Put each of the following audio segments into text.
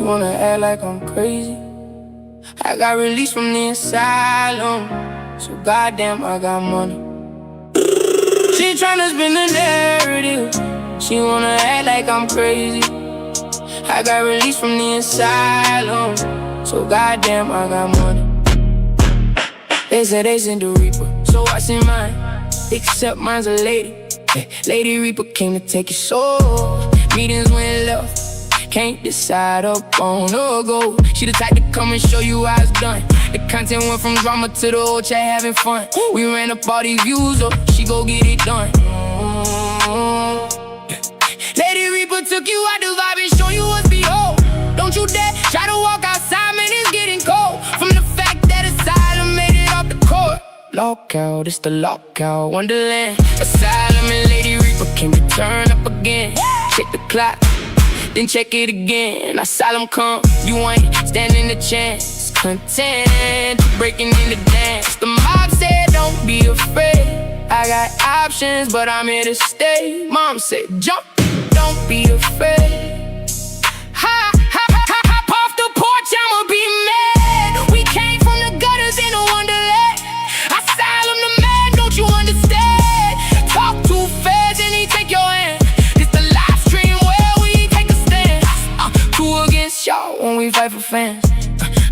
wanna act like I'm crazy. I got released from the asylum, so goddamn I got money. She tryna spin the narrative. She wanna act like I'm crazy. I got released from the asylum, so goddamn I got money. They said they sent the Reaper, so I sent mine. Except mine's a lady. Hey, Lady Reaper came to take your soul. Meetings went left, can't decide up on or go. She the type to come and show you how it's done. The content went from drama to the old chat having fun. We ran up all these views up, she go get it done. Lady Reaper took you out the vibe and show you what's behold. Don't you dare try to walk outside, man, it's getting cold. From the fact that asylum made it off the court. Lockout, it's the lockout, Wonderland. Asylum and Lady Reaper came to turn up again. Check the clock, then check it again. Asylum come, you ain't standing a chance. Content, breaking in the dance. The mob said don't be afraid. I got options, but I'm here to stay. Mom said jump, don't be afraid. Hop off the porch, I'ma be mad. We came from the gutters in a wonderland. Asylum the man, don't you understand? Talk too fast and he take your hand. This the live stream where we take a stand. Two against y'all when we fight for fans.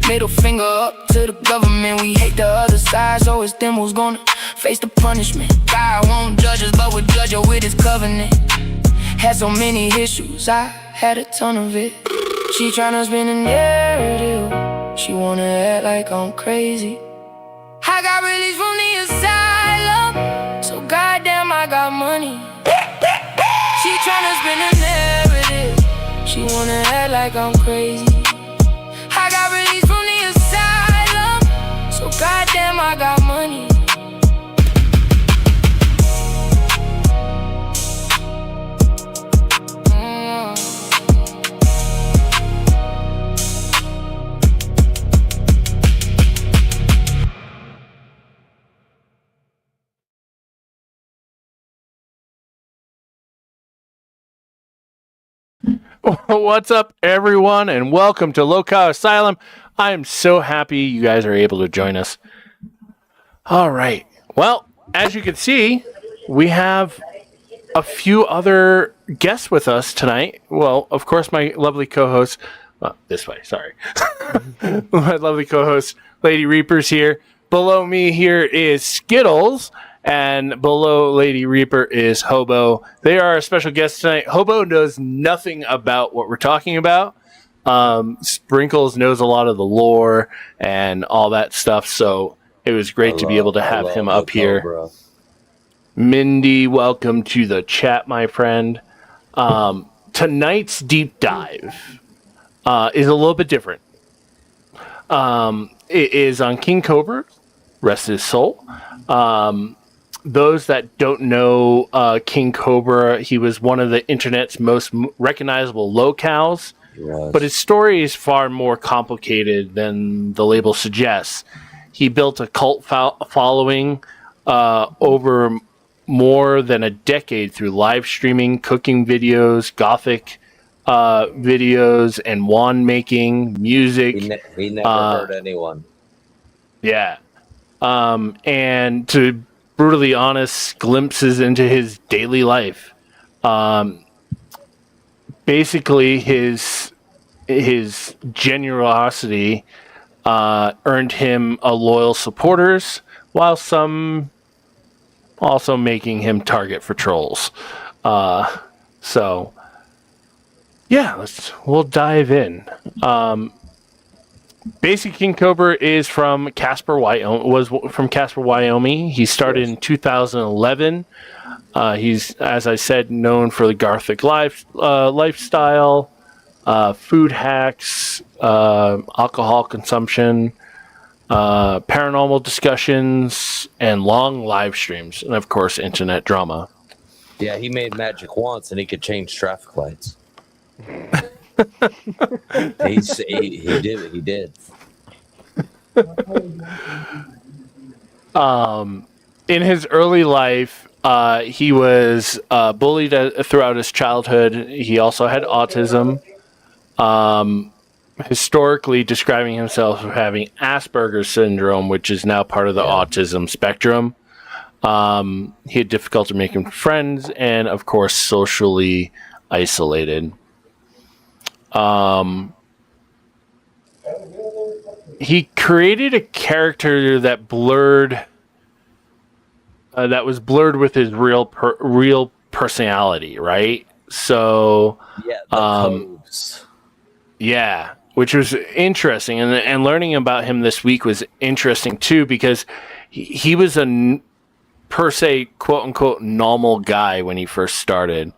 Middle finger up to the government. We hate the other side, so it's them who's gonna face the punishment. God won't judge us, but we'll judge her with his covenant. Had so many issues, I had a ton of it. She tryna spin a narrative. She wanna act like I'm crazy. I got released from the asylum, so goddamn I got money. She tryna spin a narrative. She wanna act like I'm crazy. I got released from the asylum, so goddamn I got money. What's up, everyone, and welcome to Local Asylum. I am so happy you guys are able to join us. All right. Well, as you can see, we have a few other guests with us tonight. Well, of course, my lovely co-host, this way, sorry. My lovely co-host, Lady Reaper's here. Below me here is Skittles. And below Lady Reaper is Hobo. They are our special guests tonight. Hobo knows nothing about what we're talking about. Sprinkles knows a lot of the lore and all that stuff, so it was great to be able to have him up here. Cobra. Mindy, welcome to the chat, my friend. Tonight's deep dive is a little bit different. It is on King Cobra, rest his soul. Those that don't know King Cobra, he was one of the internet's most recognizable locals, but his story is far more complicated than the label suggests. He built a cult following over more than a decade through live streaming, cooking videos, gothic videos, and wand making, music. He never hurt anyone. Yeah. And to brutally honest glimpses into his daily life. Basically, his generosity earned him a loyal supporters, while some also making him target for trolls. So, yeah, we'll dive in. Basic King Cobra is from Casper, Wyoming. He started in 2011. He's, as I said, known for the Gothic lifestyle, food hacks, alcohol consumption, paranormal discussions, and long live streams, and of course, internet drama. Yeah, he made magic once, and he could change traffic lights. He did. In his early life, he was bullied throughout his childhood. He also had autism. historically describing himself as having Asperger's syndrome, which is now part of the autism spectrum. He had difficulty making friends and, of course, socially isolated. He created a character that was blurred with his real personality, right? So, Cobes. yeah, which was interesting, and learning about him this week was interesting too, because he was per se, quote unquote, normal guy when he first started.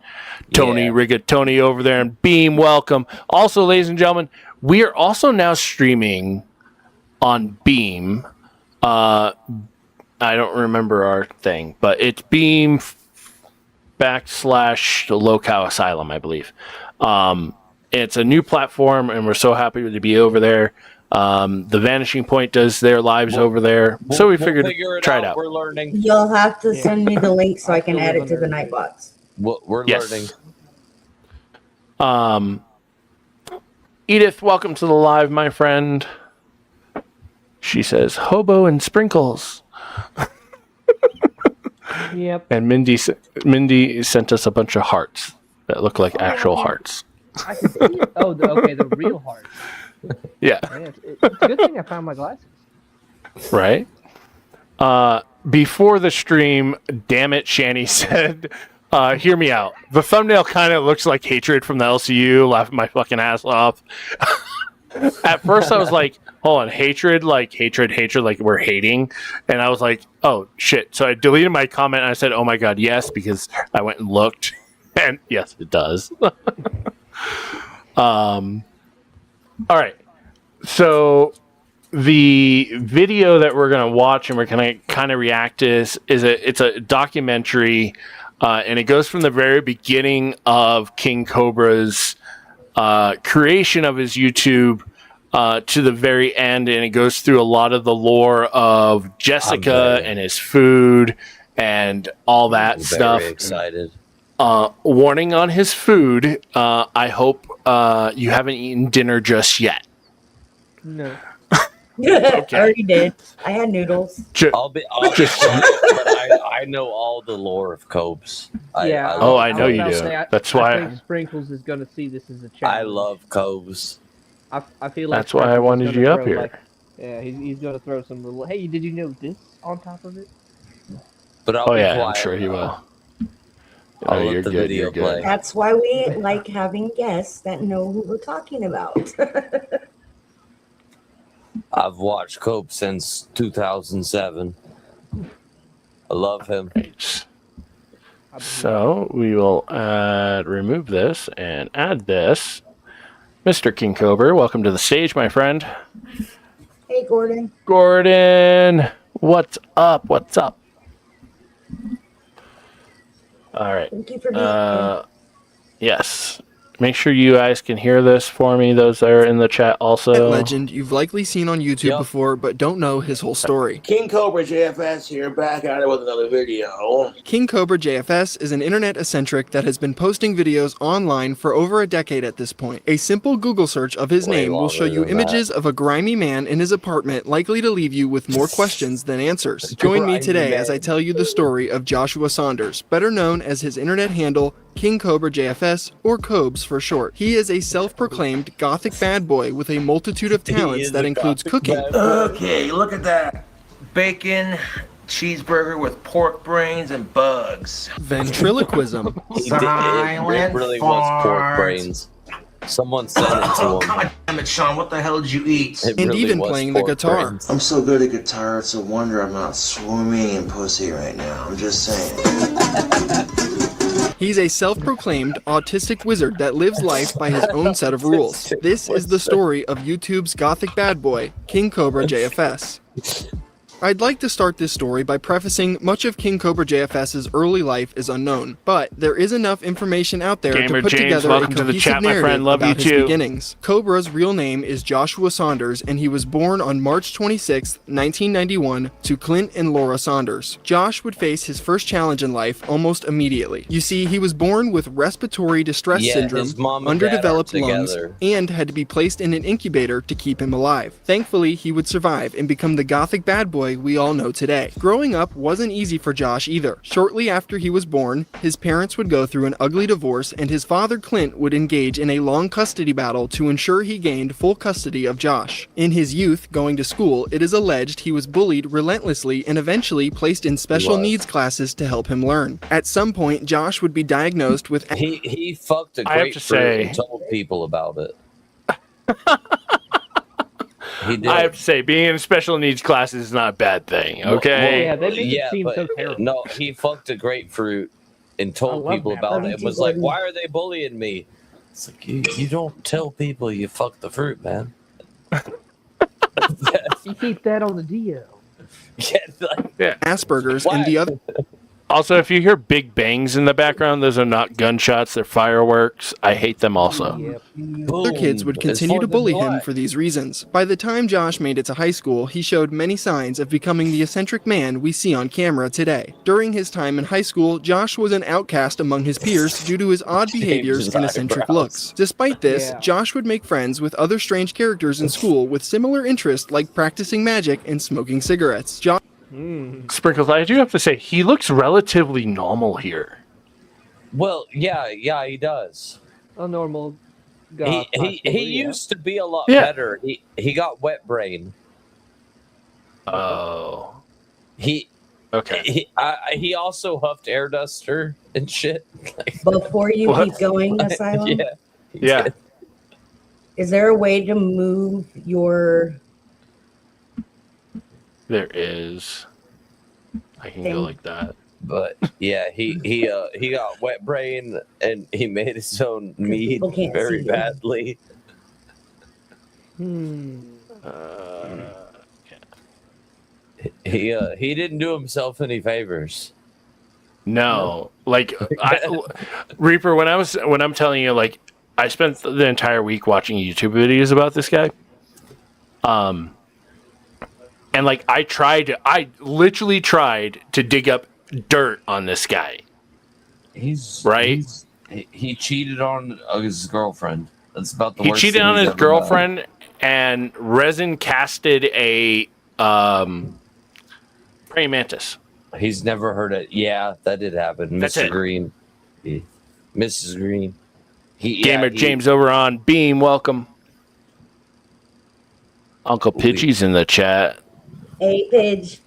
Tony Rigatoni over there, and Beam, welcome. Also, ladies and gentlemen, we are also now streaming on Beam. I don't remember our thing, but it's Beam /Locale Asylum, I believe. It's a new platform, and we're so happy to be over there. The Vanishing Point does their lives over there, so we figured to try it out. We're learning. You'll have to send me the link so I can add it to the Nightbox. We're learning. Edith, welcome to the live, my friend. She says, hobo and sprinkles. Yep. And Mindy sent us a bunch of hearts that look like actual hearts. I can see it. Oh, okay, the real heart. Yeah. Man, it's a good thing I found my glasses. Right? Before the stream, damn it, Shani said, hear me out. The thumbnail kind of looks like hatred from the LCU, laughing my fucking ass off. At first, I was like, hold on, hatred, like we're hating. And I was like, oh, shit. So I deleted my comment and I said, oh my God, yes, because I went and looked. And yes, it does. All right. So the video that we're going to watch and we're going to kind of react to it's a documentary, and it goes from the very beginning of King Cobra's creation of his YouTube to the very end, and it goes through a lot of the lore of Jessica and his food and all that stuff. Very excited. Warning on his food. I hope you haven't eaten dinner just yet. No. I already did. I had noodles. I'll be honest, but I know all the lore of Cobes. I know you do. That's why I think Sprinkles is going to see this as a challenge. I love Cobes. I feel like that's why I wanted you up here. He's going to throw some little. Hey, did you know this on top of it? But I'm sure he will. I'll let the video play. That's why we like having guests that know who we're talking about. I've watched Cope since 2007. I love him. So we will remove this and add this. Mr. King Cobra, welcome to the stage, my friend. Hey, Gordon. Gordon, what's up? What's up? All right. Thank you for being here. Yes. Make sure you guys can hear this for me, those that are in the chat also. Legend you've likely seen on YouTube before, but don't know his whole story. King Cobra JFS here, back at it with another video. King Cobra JFS is an internet eccentric that has been posting videos online for over a decade at this point. A simple Google search of his name will show you images of a grimy man in his apartment, likely to leave you with more questions than answers. Join me today as I tell you the story of Joshua Saunders, better known as his internet handle King Cobra JFS, or Cobes for short. He is a self-proclaimed gothic bad boy with a multitude of talents that includes cooking. Okay, look at that. Bacon, cheeseburger with pork brains and bugs. Ventriloquism. It really was pork brains. Someone sent it to him. God damn it, Sean, what the hell did you eat? And even playing the guitar. Brains. I'm so good at guitar, it's a wonder I'm not swimming in pussy right now. I'm just saying. He's a self-proclaimed autistic wizard that lives life by his own set of rules. This is the story of YouTube's gothic bad boy, King Cobra JFS. I'd like to start this story by prefacing much of King Cobra JFS's early life is unknown, but there is enough information out there Gamer to put James, together a welcome to the cohesive chat, my narrative friend. Love about you his too. beginnings. Cobra's real name is Joshua Saunders, and he was born on March 26, 1991, to Clint and Laura Saunders. Josh would face his first challenge in life almost immediately. You see, he was born with respiratory distress syndrome, his mom and underdeveloped dad are lungs, together. and had to be placed in an incubator to keep him alive. Thankfully, he would survive and become the gothic bad boy we all know today. Growing up wasn't easy for Josh either. Shortly after he was born, his parents would go through an ugly divorce, and his father Clint would engage in a long custody battle to ensure he gained full custody of Josh. In his youth, going to school, it is alleged he was bullied relentlessly and eventually placed in special needs classes to help him learn. At some point, Josh would be diagnosed with He fucked a I have to grapefruit say- and told people about it. He did. I have to say, being in special needs classes is not a bad thing, okay? Yeah, they make Yeah, it seem but so terrible. no, he fucked a grapefruit and I told love people that. about Love it you and too, was like, Gordon. "Why are they bullying me?" It's like you don't tell people you fucked the fruit, man. You keep that on the DL. Yeah, like, Asperger's Why? and the other Also, if you hear big bangs in the background, those are not gunshots, they're fireworks. I hate them also. Yep. Other kids would It's continue to 4th of bully July. him for these reasons. By the time Josh made it to high school, he showed many signs of becoming the eccentric man we see on camera today. During his time in high school, Josh was an outcast among his peers due to his odd behaviors and eccentric eyebrows. looks. Despite this, Yeah. Josh would make friends with other strange characters in school with similar interests like practicing magic and smoking cigarettes. Josh Sprinkles, I do have to say, he looks relatively normal here. Well, yeah, he does. A normal He god. used to be a lot Yeah. better. He got wet brain. Oh. He Okay. he also huffed air duster and shit. Like, Before you What? keep going, Asylum, yeah, Yeah. is there a way to move your There is. I can go like that. But yeah, he got wet brain and he made his own meat people can't very see them. badly. He didn't do himself any favors. No, like Reaper. When I'm telling you, like, I spent the entire week watching YouTube videos about this guy. And like I literally tried to dig up dirt on this guy. Right? He cheated on his girlfriend. That's about the He worst cheated thing on he's his ever done. girlfriend and resin casted a praying mantis. He's never heard it. Yeah, that did happen. That's Mr. it. Green. Mrs. Green. Gamer James over on Beam, welcome. Uncle Pidgey's in the chat. A Pidge?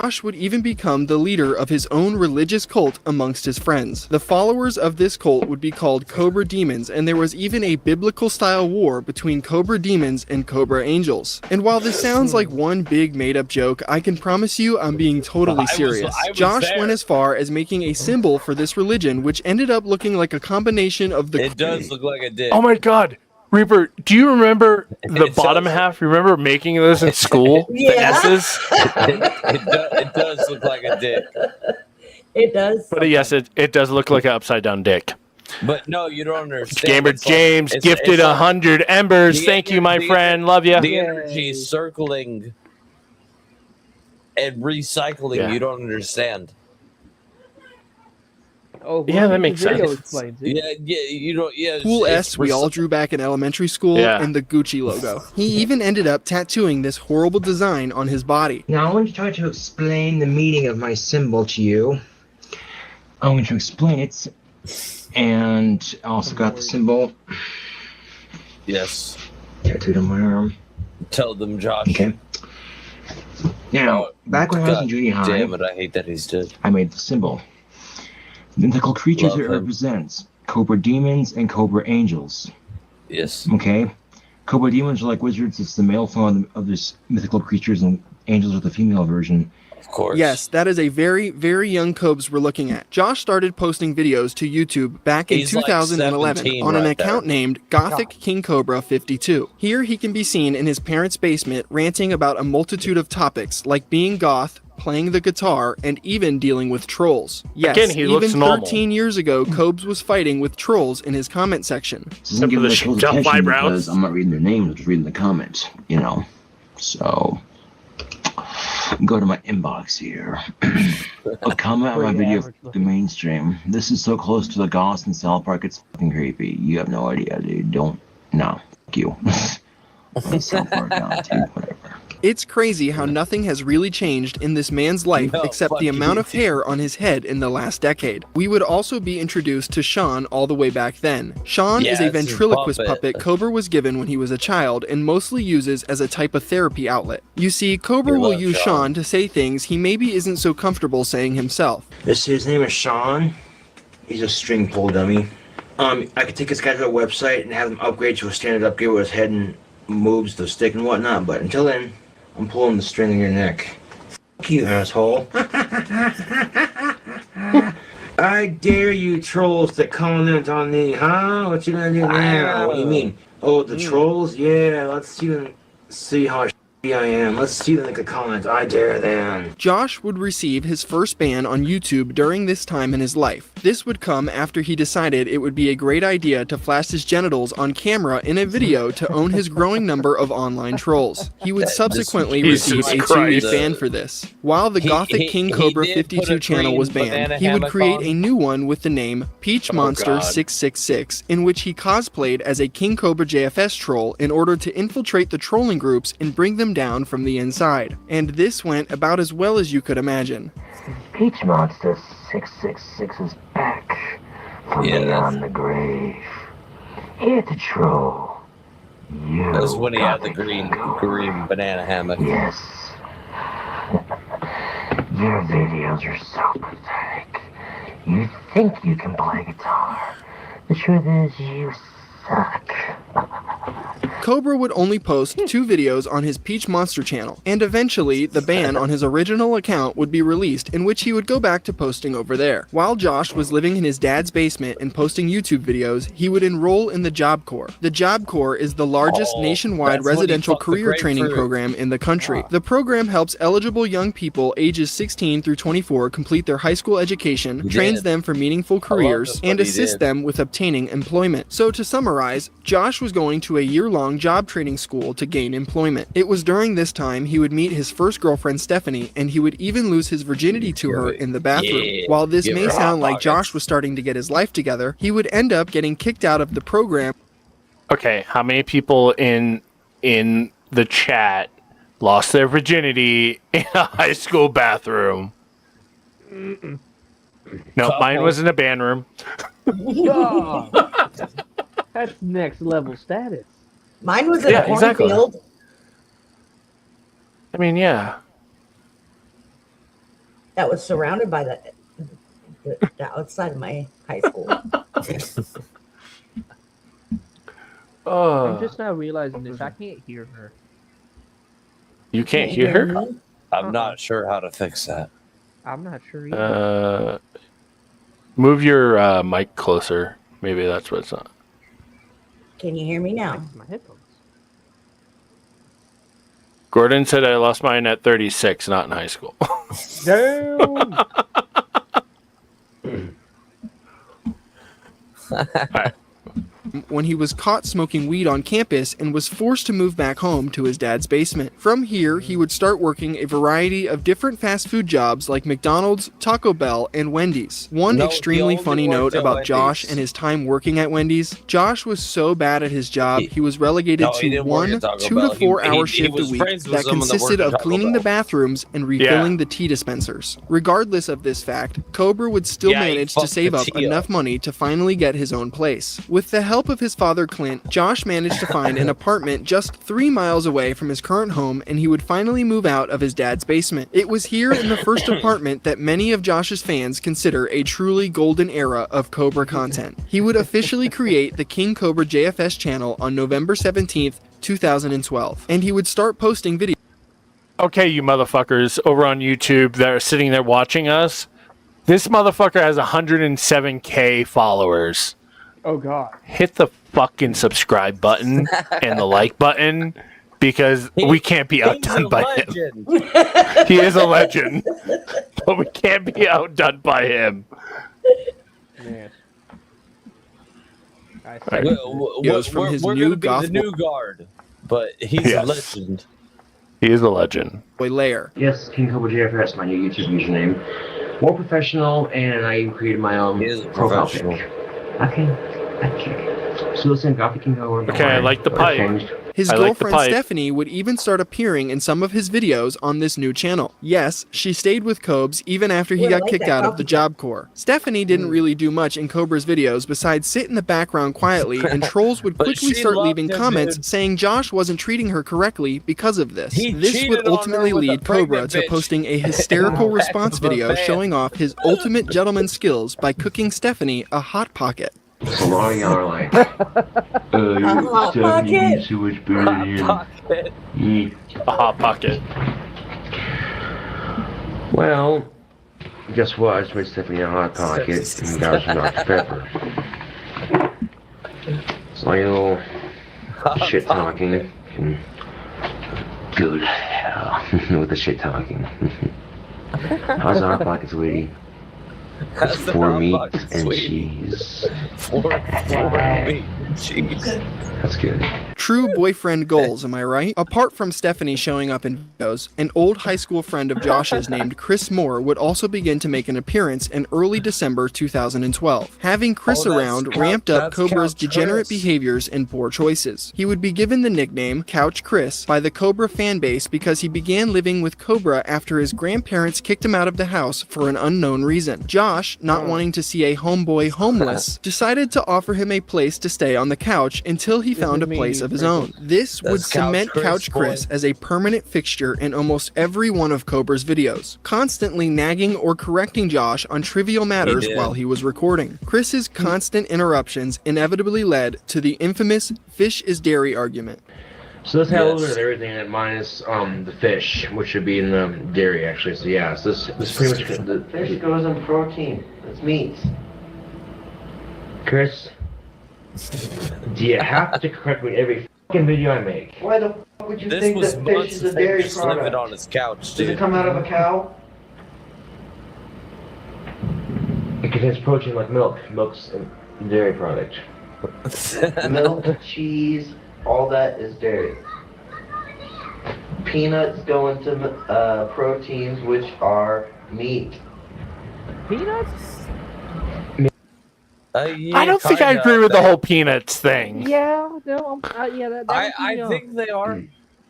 Josh would even become the leader of his own religious cult amongst his friends. The followers of this cult would be called Cobra Demons, and there was even a biblical-style war between Cobra Demons and Cobra Angels. And while this sounds like one big made-up joke, I can promise you I'm being totally serious. I was Josh there. went as far as making a symbol for this religion, which ended up looking like a combination of the... It does look like a dick. Oh my god. Reaper, do you remember the It bottom does. half? Remember making those in school? Yeah. The S's? It does look like a dick. It does. But yes, it does look like an upside down dick. But no, you don't understand. Gamer It's like- James it's- gifted it's like 100 embers. the Thank you, my energy- friend. Love you. The energy circling and recycling. Yeah. You don't understand. Oh, Yeah, that makes the video sense. explains it. Yeah, you don't. Yeah, cool it's S we all drew back in elementary school Yeah. and the Gucci logo. He even ended up tattooing this horrible design on his body. Now I'm going to try to explain the meaning of my symbol to you. I'm going to explain it, and I also got the symbol Yes. tattooed on my arm. Tell them, Josh. Okay. Now, back when I was in junior high, Damn it! I hate that he's dead. I made the symbol. The mythical creatures Love it him. represents: Cobra demons and Cobra angels. Yes. Okay. Cobra demons are like wizards. It's the male form of this mythical creatures, and angels are the female version. Of course. Yes, that is a very, very young Cobes we're looking at. Josh started posting videos to YouTube back in He's like 2011 on an right account there. named Gothic King Cobra 52. Here he can be seen in his parents' basement ranting about a multitude of topics like being goth, playing the guitar, and even dealing with trolls. Yes, Again, he looks even normal. 13 years ago, Cobes was fighting with trolls in his comment section. Except for the shaved off eyebrows. Because I'm not reading their names, I'm just reading the comments, you know. So, go to my inbox here. A comment on my video for the mainstream. This is so close to the goss in South Park, it's fucking creepy. You have no idea, dude. Don't. No. Fuck you. South Park, dude, whatever. It's crazy how nothing has really changed in this man's life No, except the fuck amount you. of hair on his head in the last decade. We would also be introduced to Sean all the way back then. Sean Yeah, is a it's his ventriloquist puppet. puppet Cobra was given when he was a child and mostly uses as a type of therapy outlet. You see, Cobra We will love use Sean. Sean to say things he maybe isn't so comfortable saying himself. His name is Sean. He's a string pull dummy. I could take this guy to a website and have him upgrade to a standard upgrade where his head and moves the stick and whatnot, but until then, I'm pulling the string in your neck. F you, asshole. I dare you trolls to comment on me, huh? What you gonna do now? What do you mean? Oh, the trolls? Yeah, let's see them. See how shitty I am. Let's see them make a comment. I dare them. Josh would receive his first ban on YouTube during this time in his life. This would come after he decided it would be a great idea to flash his genitals on camera in a video to own his growing number of online trolls. He would subsequently receive a 2-week ban for this. While the Gothic King Cobra did put 52 a channel green was banned, banana he would hammock create on. a new one with the name Peach Monster God. 666, in which he cosplayed as a King Cobra JFS troll in order to infiltrate the trolling groups and bring them down from the inside. And this went about as well as you could imagine. Peach Monster 666 is back from Yeah, beyond the grave. Here to troll. You That was when he had the Gothic green Cobra. banana hammock. Yes. Your videos are so pathetic. You think you can play guitar. The truth is you suck. Cobra would only post 2 videos on his Peach Monster channel, and eventually the ban on his original account would be released, in which he would go back to posting over there. While Josh was living in his dad's basement and posting YouTube videos, he would enroll in the Job Corps. The Job Corps is the largest nationwide that's when he residential fucked the career training grapefruit. program in the country. The program helps eligible young people ages 16 through 24 complete their high school education, He trains did. them for meaningful careers, this, and what he assists did. them with obtaining employment. So to summarize, Josh was going to a year-long job training school to gain employment. It was during this time he would meet his first girlfriend Stephanie, and he would even lose his virginity to her in the bathroom. Yeah, While this give may her sound hot like pockets. Josh was starting to get his life together, he would end up getting kicked out of the program. Okay, how many people in the chat lost their virginity in a high school bathroom? No, mine was in a band room. Oh, that's next level status. Mine was in Yeah, a exactly. cornfield. I mean, yeah. That was surrounded by the outside of my high school. I'm just now realizing this. I can't hear her. You can't hear her? me? I'm not sure how to fix that. I'm not sure either. Move your mic closer. Maybe that's what it's on. Can you hear me now? Next to my headphones. Gordon said I lost mine at 36, not in high school. Damn. When he was caught smoking weed on campus and was forced to move back home to his dad's basement. From here, he would start working a variety of different fast food jobs like McDonald's, Taco Bell, and Wendy's. One No, extremely he only funny worked note at about Josh Wendy's. and his time working at Wendy's, Josh was so bad at his job, he was relegated No, he to didn't work 1 at Taco 2 Bell. to 4 He hour shift a was week friends with that someone that consisted worked at of Taco cleaning the Bell. bathrooms and refilling the tea dispensers. Regardless of this fact, Cobra would still Yeah, he manage to fucked save the up tea enough up. money to finally get his own place. With the help of his father Clint, Josh managed to find an apartment just 3 miles away from his current home, and he would finally move out of his dad's basement. It was here in the first apartment that many of Josh's fans consider a truly golden era of Cobra content. He would officially create the King Cobra JFS channel on November 17th, 2012, and he would start posting videos. okay, you motherfuckers over on YouTube that are sitting there watching us, this motherfucker has 107K followers. Oh God! Hit the fucking subscribe button and the like button because we can't be outdone by him. He is a legend, but we can't be outdone by him. Yes. Right. We're gonna be the new guard, but he's a legend. He is a legend. Lair. Yes, King Cobra JFS, my new YouTube username. More professional, and I even created my own profile pic. Okay. So listen, Gothic King Cobra. Okay, I like the pipe. His girlfriend Stephanie would even start appearing in some of his videos on this new channel. Yes, she stayed with Cobes even after he got kicked out of the Job Corps. Stephanie didn't really do much in Cobra's videos besides sit in the background quietly, and trolls would quickly start leaving comments saying Josh wasn't treating her correctly because of this. This would ultimately lead Cobra to posting a hysterical response video showing off his ultimate gentleman skills by cooking Stephanie a Hot Pocket. So a lot of y'all are like, Stephanie needs so much better than him. A Hot Pocket. Well, guess what? I just made Stephanie a Hot Pocket and got some Dr. Pepper. So you know, shit talking can go to hell with the shit talking. How's the Hot Pocket, sweetie? 4 meat and cheese. 4 meat and cheese. That's good. True boyfriend goals, am I right? Apart from Stephanie showing up in videos, an old high school friend of Josh's named Chris Moore would also begin to make an appearance in early December 2012. Having Chris around ramped up Cobra's degenerate behaviors and poor choices. He would be given the nickname Couch Chris by the Cobra fanbase because he began living with Cobra after his grandparents kicked him out of the house for an unknown reason. Josh, not wanting to see a homeboy homeless, decided to offer him a place to stay on the couch until he found a place of his own. This would cement Couch Chris as a permanent fixture in almost every one of Cobra's videos, constantly nagging or correcting Josh on trivial matters while he was recording. Chris's constant interruptions inevitably led to the infamous fish is dairy argument. So let's have a little bit of everything minus the fish, which should be in the dairy actually. So yeah, so this pretty much the fish goes in protein. It's meat. Chris, do you have to correct me every fucking video I make? Why the fuck would you think that fish is a dairy product? Living on his couch, Does it come out of a cow? It contains protein like milk. Milk's a dairy product. Milk, cheese, all that is dairy. Peanuts go into proteins, which are meat. Peanuts? I don't think I agree with the whole peanuts thing. Yeah, no, yeah, that I think they are.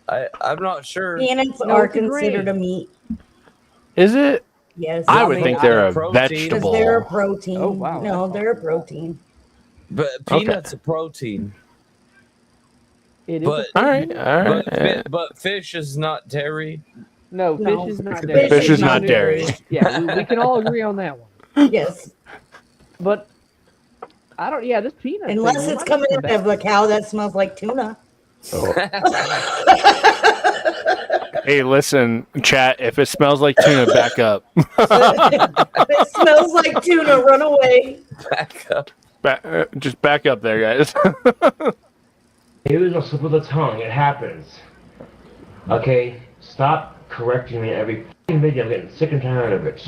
I'm not sure. Peanuts are considered a meat. Is it? Yes. I would think they're a vegetable. They're a protein. Oh, wow. No, they're a protein. But peanuts are protein. It is. But, all right. But fish is not dairy. No, fish is not dairy. Fish is not dairy. Yeah, we can all agree on that one. Yes. But I don't. Yeah, this peanut. Unless it's coming out of a cow that smells like tuna. Oh. Hey, listen, chat. If it smells like tuna, back up. If it smells like tuna, run away. Back up. Just back up there, guys. It was a slip of the tongue. It happens. Okay, stop correcting me every fucking video. I'm getting sick and tired of it.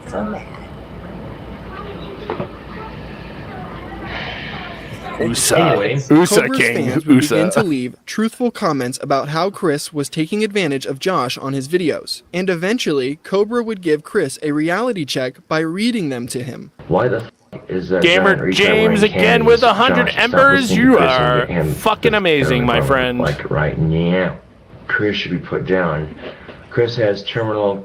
So mad. Anyway, Cobra's fans would begin to leave truthful comments about how Chris was taking advantage of Josh on his videos. And eventually, Cobra would give Chris a reality check by reading them to him. Why the f*** is that Gamer James again with 100 embers. You are fucking amazing, my friend. Like right now. Chris should be put down. Chris has a terminal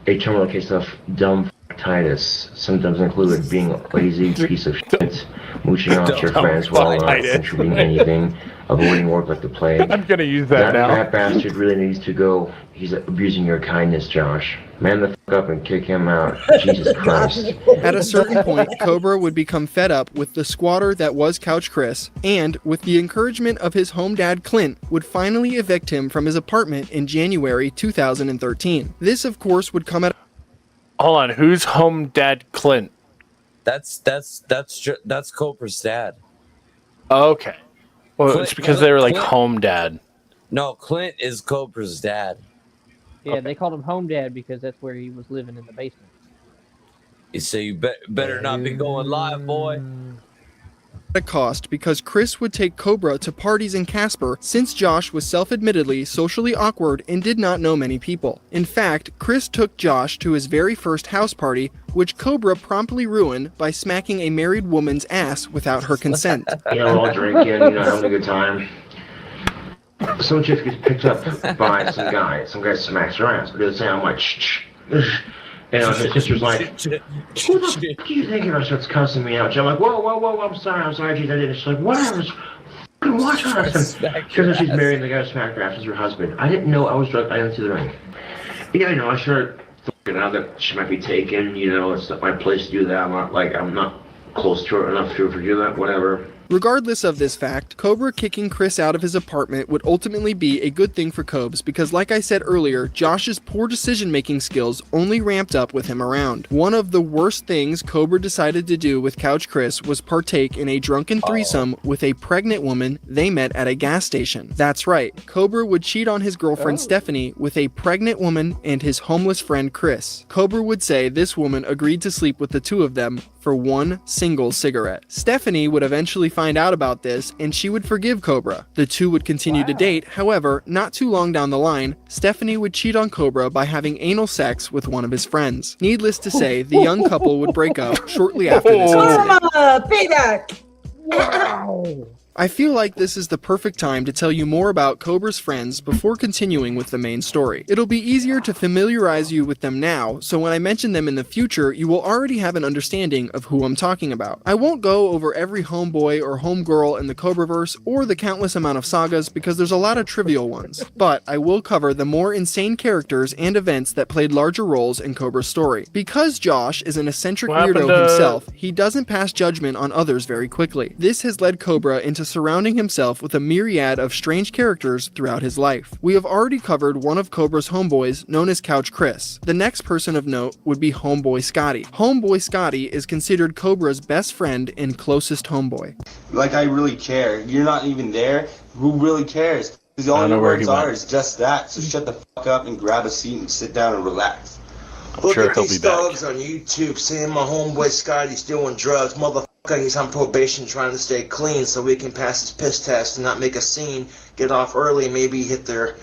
case of dumb f***itis. Symptoms include being a lazy piece of shit, mooching off your friends while not contributing anything, avoiding work like the plague. I'm gonna use that now. That bastard really needs to go. He's abusing your kindness, Josh. Man the fuck up and kick him out. Jesus Christ. At a certain point, Cobra would become fed up with the squatter that was Couch Chris, and, with the encouragement of his home dad Clint, would finally evict him from his apartment in January 2013. This, of course, would come at... Hold on, who's home dad Clint? That's Cobra's dad. Okay. Well, Clint, it's because they were like Clint, home dad. No, Clint is Cobra's dad. Yeah, they called him Home Dad because that's where he was living in the basement. You say you better not be going live, boy. a cost because Chris would take Cobra to parties in Casper since Josh was self-admittedly socially awkward and did not know many people. In fact, Chris took Josh to his very first house party, which Cobra promptly ruined by smacking a married woman's ass without her consent. You know, we're all drinking, having a good time. Some chick gets picked up by some guy. Some guy smacks her ass. But at the same time, I'm like, shh. And her sister's like, who the fuck do you think you are? Starts cussing me out. I'm like, whoa, I'm sorry, geez, I did it. She's like, whatever, watch us. Turns out she's married and the guy smacked her ass is her husband. I didn't know I was drunk. I didn't see the ring. Yeah, I know, I started thinking now that she might be taken, it's not my place to do that. I'm not close to her enough to do that, whatever. Regardless of this fact, Cobra kicking Chris out of his apartment would ultimately be a good thing for Cobes because, like I said earlier, Josh's poor decision-making skills only ramped up with him around. One of the worst things Cobra decided to do with Couch Chris was partake in a drunken threesome with a pregnant woman they met at a gas station. That's right, Cobra would cheat on his girlfriend Stephanie with a pregnant woman and his homeless friend Chris. Cobra would say this woman agreed to sleep with the two of them for one single cigarette. Stephanie would eventually find out about this and she would forgive Cobra. The two would continue to date, however, not too long down the line, Stephanie would cheat on Cobra by having anal sex with one of his friends. Needless to say, the young couple would break up shortly after this incident. Payback! Wow. I feel like this is the perfect time to tell you more about Cobra's friends before continuing with the main story. It'll be easier to familiarize you with them now, so when I mention them in the future, you will already have an understanding of who I'm talking about. I won't go over every homeboy or homegirl in the Cobraverse or the countless amount of sagas because there's a lot of trivial ones, but I will cover the more insane characters and events that played larger roles in Cobra's story. Because Josh is an eccentric weirdo himself, he doesn't pass judgment on others very quickly. This has led Cobra into surrounding himself with a myriad of strange characters throughout his life. We have already covered one of Cobra's homeboys, known as Couch Chris. The next person of note would be Homeboy Scotty. Homeboy Scotty is considered Cobra's best friend and closest homeboy. Like, I really care. You're not even there. Who really cares? Because all your words are is just that. So shut the fuck up and grab a seat and sit down and relax. Look at these thugs on YouTube saying my homeboy Scotty's doing drugs. Motherfucker, he's on probation trying to stay clean so we can pass his piss test and not make a scene, get off early, maybe hit their...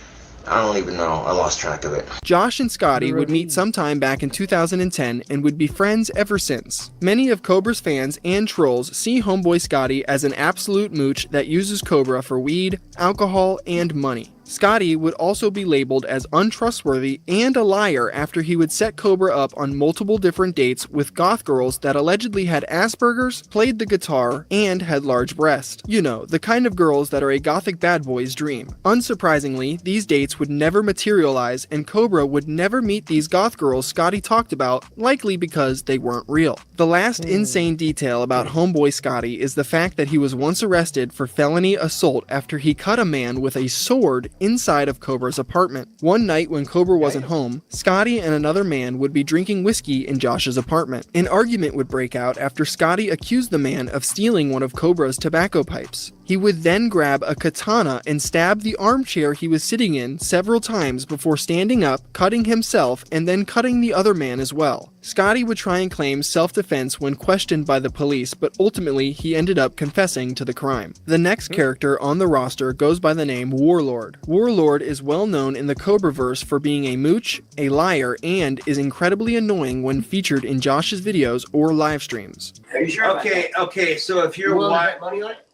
I don't even know. I lost track of it. Josh and Scotty would meet sometime back in 2010 and would be friends ever since. Many of Cobra's fans and trolls see Homeboy Scotty as an absolute mooch that uses Cobra for weed, alcohol, and money. Scotty would also be labeled as untrustworthy and a liar after he would set Cobra up on multiple different dates with goth girls that allegedly had Asperger's, played the guitar, and had large breasts. You know, the kind of girls that are a gothic bad boy's dream. Unsurprisingly, these dates would never materialize and Cobra would never meet these goth girls Scotty talked about, likely because they weren't real. The last insane detail about Homeboy Scotty is the fact that he was once arrested for felony assault after he cut a man with a sword inside of Cobra's apartment. One night when Cobra wasn't home, Scotty and another man would be drinking whiskey in Josh's apartment. An argument would break out after Scotty accused the man of stealing one of Cobra's tobacco pipes. He would then grab a katana and stab the armchair he was sitting in several times before standing up, cutting himself, and then cutting the other man as well. Scotty would try and claim self-defense when questioned by the police, but ultimately he ended up confessing to the crime. The next character on the roster goes by the name Warlord. Warlord is well known in the Cobraverse for being a mooch, a liar, and is incredibly annoying when featured in Josh's videos or live streams. Are you sure? Okay, so if you're money on it?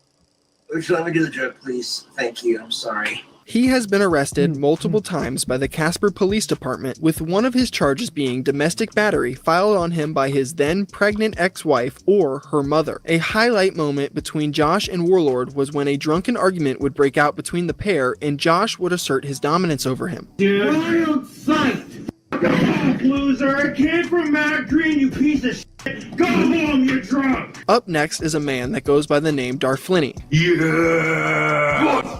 let me do the joke, please. Thank you, I'm sorry. He has been arrested multiple times by the Casper Police Department, with one of his charges being domestic battery filed on him by his then pregnant ex-wife or her mother. A highlight moment between Josh and Warlord was when a drunken argument would break out between the pair and Josh would assert his dominance over him. Wild sight! Go home, loser! I came from Mount Green, you piece of shit! Go home, you're drunk! Up next is a man that goes by the name Darflinny. Yeah!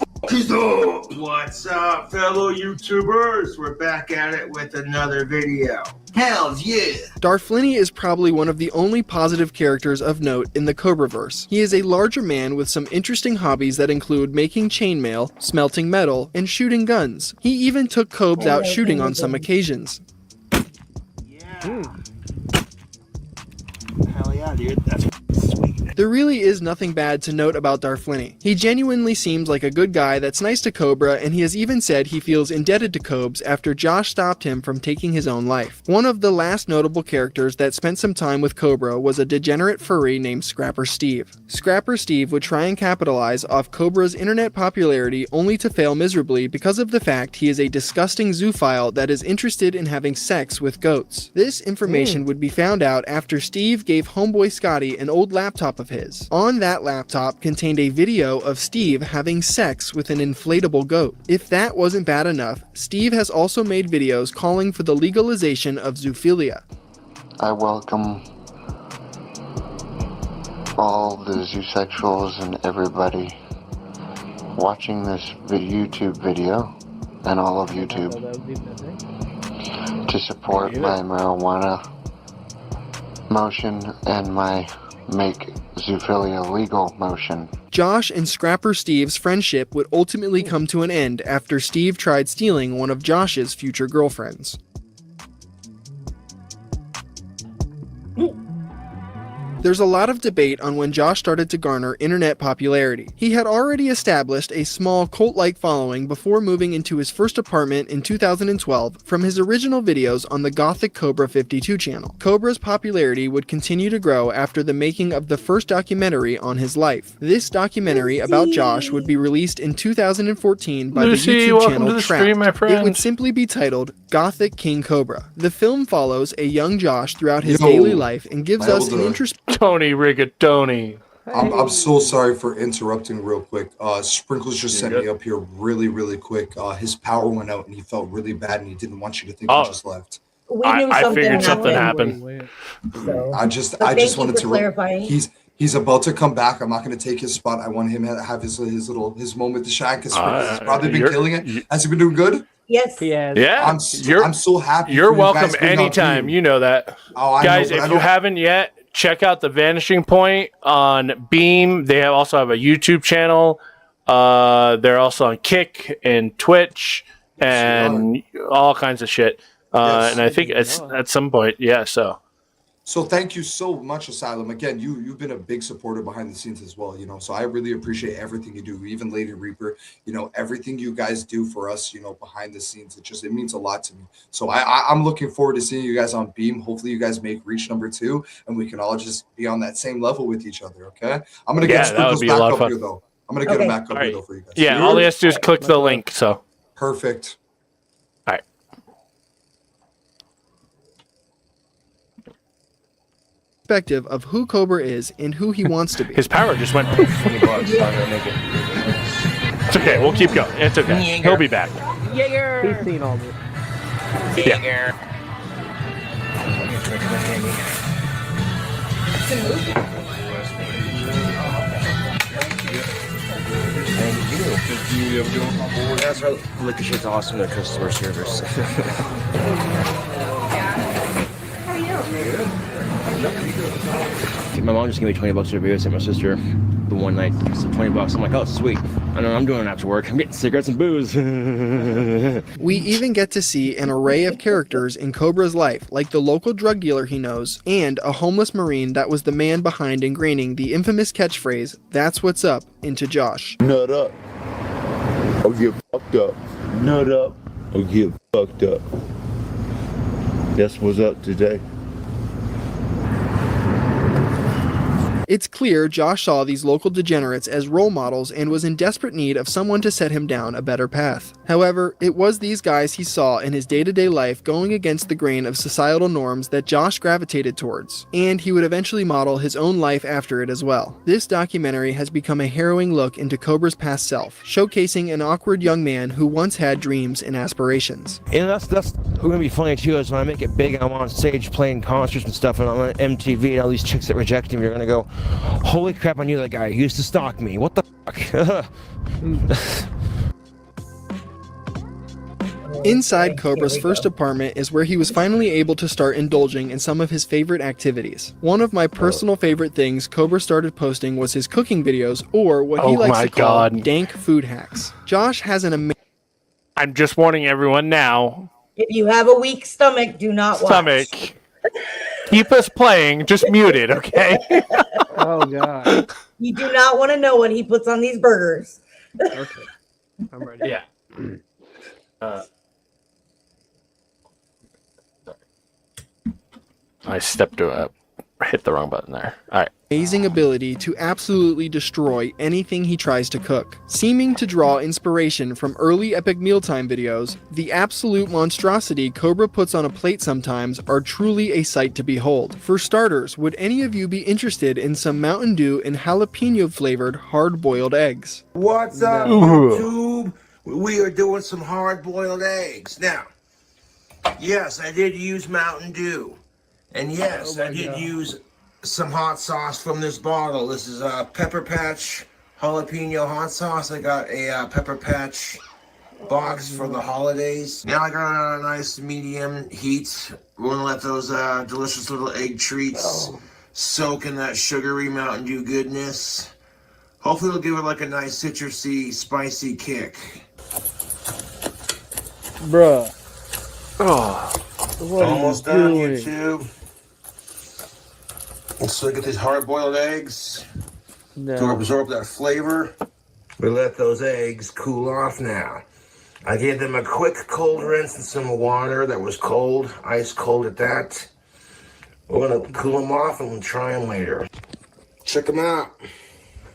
What's up, fellow YouTubers? We're back at it with another video. Hells yeah! Darflinny is probably one of the only positive characters of note in the Cobraverse. He is a larger man with some interesting hobbies that include making chainmail, smelting metal, and shooting guns. He even took Cobes out shooting on some occasions. Hell yeah, dude. That's sweet. There really is nothing bad to note about Darflinny. He genuinely seems like a good guy that's nice to Cobra, and he has even said he feels indebted to Cobes after Josh stopped him from taking his own life. One of the last notable characters that spent some time with Cobra was a degenerate furry named Scrapper Steve. Scrapper Steve would try and capitalize off Cobra's internet popularity only to fail miserably because of the fact he is a disgusting zoophile that is interested in having sex with goats. This information would be found out after Steve gave homeboy Scotty an old laptop of his. On that laptop contained a video of Steve having sex with an inflatable goat. If that wasn't bad enough, Steve has also made videos calling for the legalization of zoophilia. I welcome all the zoosexuals and everybody watching this YouTube video, and all of YouTube, to support my marijuana motion and my make zoophilia legal motion. Josh and Scrapper Steve's friendship would ultimately come to an end after Steve tried stealing one of Josh's future girlfriends. There's a lot of debate on when Josh started to garner internet popularity. He had already established a small cult-like following before moving into his first apartment in 2012 from his original videos on the Gothic Cobra 52 channel. Cobra's popularity would continue to grow after the making of the first documentary on his life. This documentary about Josh would be released in 2014 by the YouTube channel Trapped. It would simply be titled Gothic King Cobra. The film follows a young Josh throughout his daily life and gives us an introspective Tony Rigatoni. I'm so sorry for interrupting real quick. Sprinkles just sent me up here really quick. His power went out and he felt really bad and he didn't want you to think he just left. I figured something happened. So, I just to wanted to clarify. He's about to come back. I'm not going to take his spot. I want him to have his moment to shine because he's probably been killing it. Has he been doing good? Yes. Yeah. I'm so happy. You're for you welcome guys being on anytime. Beam. You know that. Oh, guys, know, if you haven't yet, check out the Vanishing Point on Beam. They also have a YouTube channel. They're also on Kick and Twitch and all kinds of shit. And I think at some point, So thank you so much, Asylum. Again, you've been a big supporter behind the scenes as well, So I really appreciate everything you do, even Lady Reaper, everything you guys do for us, behind the scenes. It means a lot to me. So I'm looking forward to seeing you guys on Beam. Hopefully you guys make Reach #2 and we can all just be on that same level with each other, okay? I'm going to get Sprinkles back up here, though. I'm going to get him back up here, though, for you guys. Yeah, all he has to do is click the link, so. Perfect. All right. Perspective of who Cobra is and who he wants to be. His power just went poof. It's okay, we'll keep going. It's okay. He'll be back. He's seen all this. Yeah. That's right. Liquor shit's awesome. Their customer service. My mom just gave me $20 to beer. Sent my sister the one night. So $20. I'm like, oh sweet. I know what I'm doing after work. I'm getting cigarettes and booze. We even get to see an array of characters in Cobra's life, like the local drug dealer he knows, and a homeless Marine that was the man behind ingraining the infamous catchphrase, "That's what's up," into Josh. Nut up. I'll get fucked up. Nut up. I'll get fucked up. That's what's up today. It's clear Josh saw these local degenerates as role models and was in desperate need of someone to set him down a better path. However, it was these guys he saw in his day-to-day life going against the grain of societal norms that Josh gravitated towards, and he would eventually model his own life after it as well. This documentary has become a harrowing look into Cobra's past self, showcasing an awkward young man who once had dreams and aspirations. And that's gonna be funny too, is when I make it big, I'm on stage playing concerts and stuff, and I'm on MTV, and all these chicks that reject me are gonna go, holy crap, I knew that guy. He used to stalk me. What the fuck? Inside Cobra's first apartment is where he was finally able to start indulging in some of his favorite activities. One of my personal favorite things Cobra started posting was his cooking videos, or what he likes to call dank food hacks. Josh has an amazing... I'm just warning everyone now. If you have a weak stomach, do not watch. Keep us playing, just mute it, okay? Oh, God. You do not want to know what he puts on these burgers. Okay. I'm ready. Yeah. I hit the wrong button there. All right. Amazing ability to absolutely destroy anything he tries to cook. Seeming to draw inspiration from early epic mealtime videos, the absolute monstrosity Cobra puts on a plate sometimes are truly a sight to behold. For starters, would any of you be interested in some Mountain Dew and jalapeno flavored hard-boiled eggs? What's up, YouTube? We are doing some hard-boiled eggs. Now, yes, I did use Mountain Dew. And yes, I did use some hot sauce from this bottle. This is a Pepper Patch jalapeno hot sauce. I got a Pepper Patch box for the holidays. Now I got it on a nice medium heat. We're gonna let those delicious little egg treats soak in that sugary Mountain Dew goodness. Hopefully it'll give it like a nice citrusy, spicy kick. Bruh. Oh. What Almost are you done, doing? YouTube. So I get these hard-boiled eggs to absorb that flavor. We let those eggs cool off now. I gave them a quick cold rinse in some water that was cold, ice cold at that. We're gonna cool them off and we'll try them later. Check them out.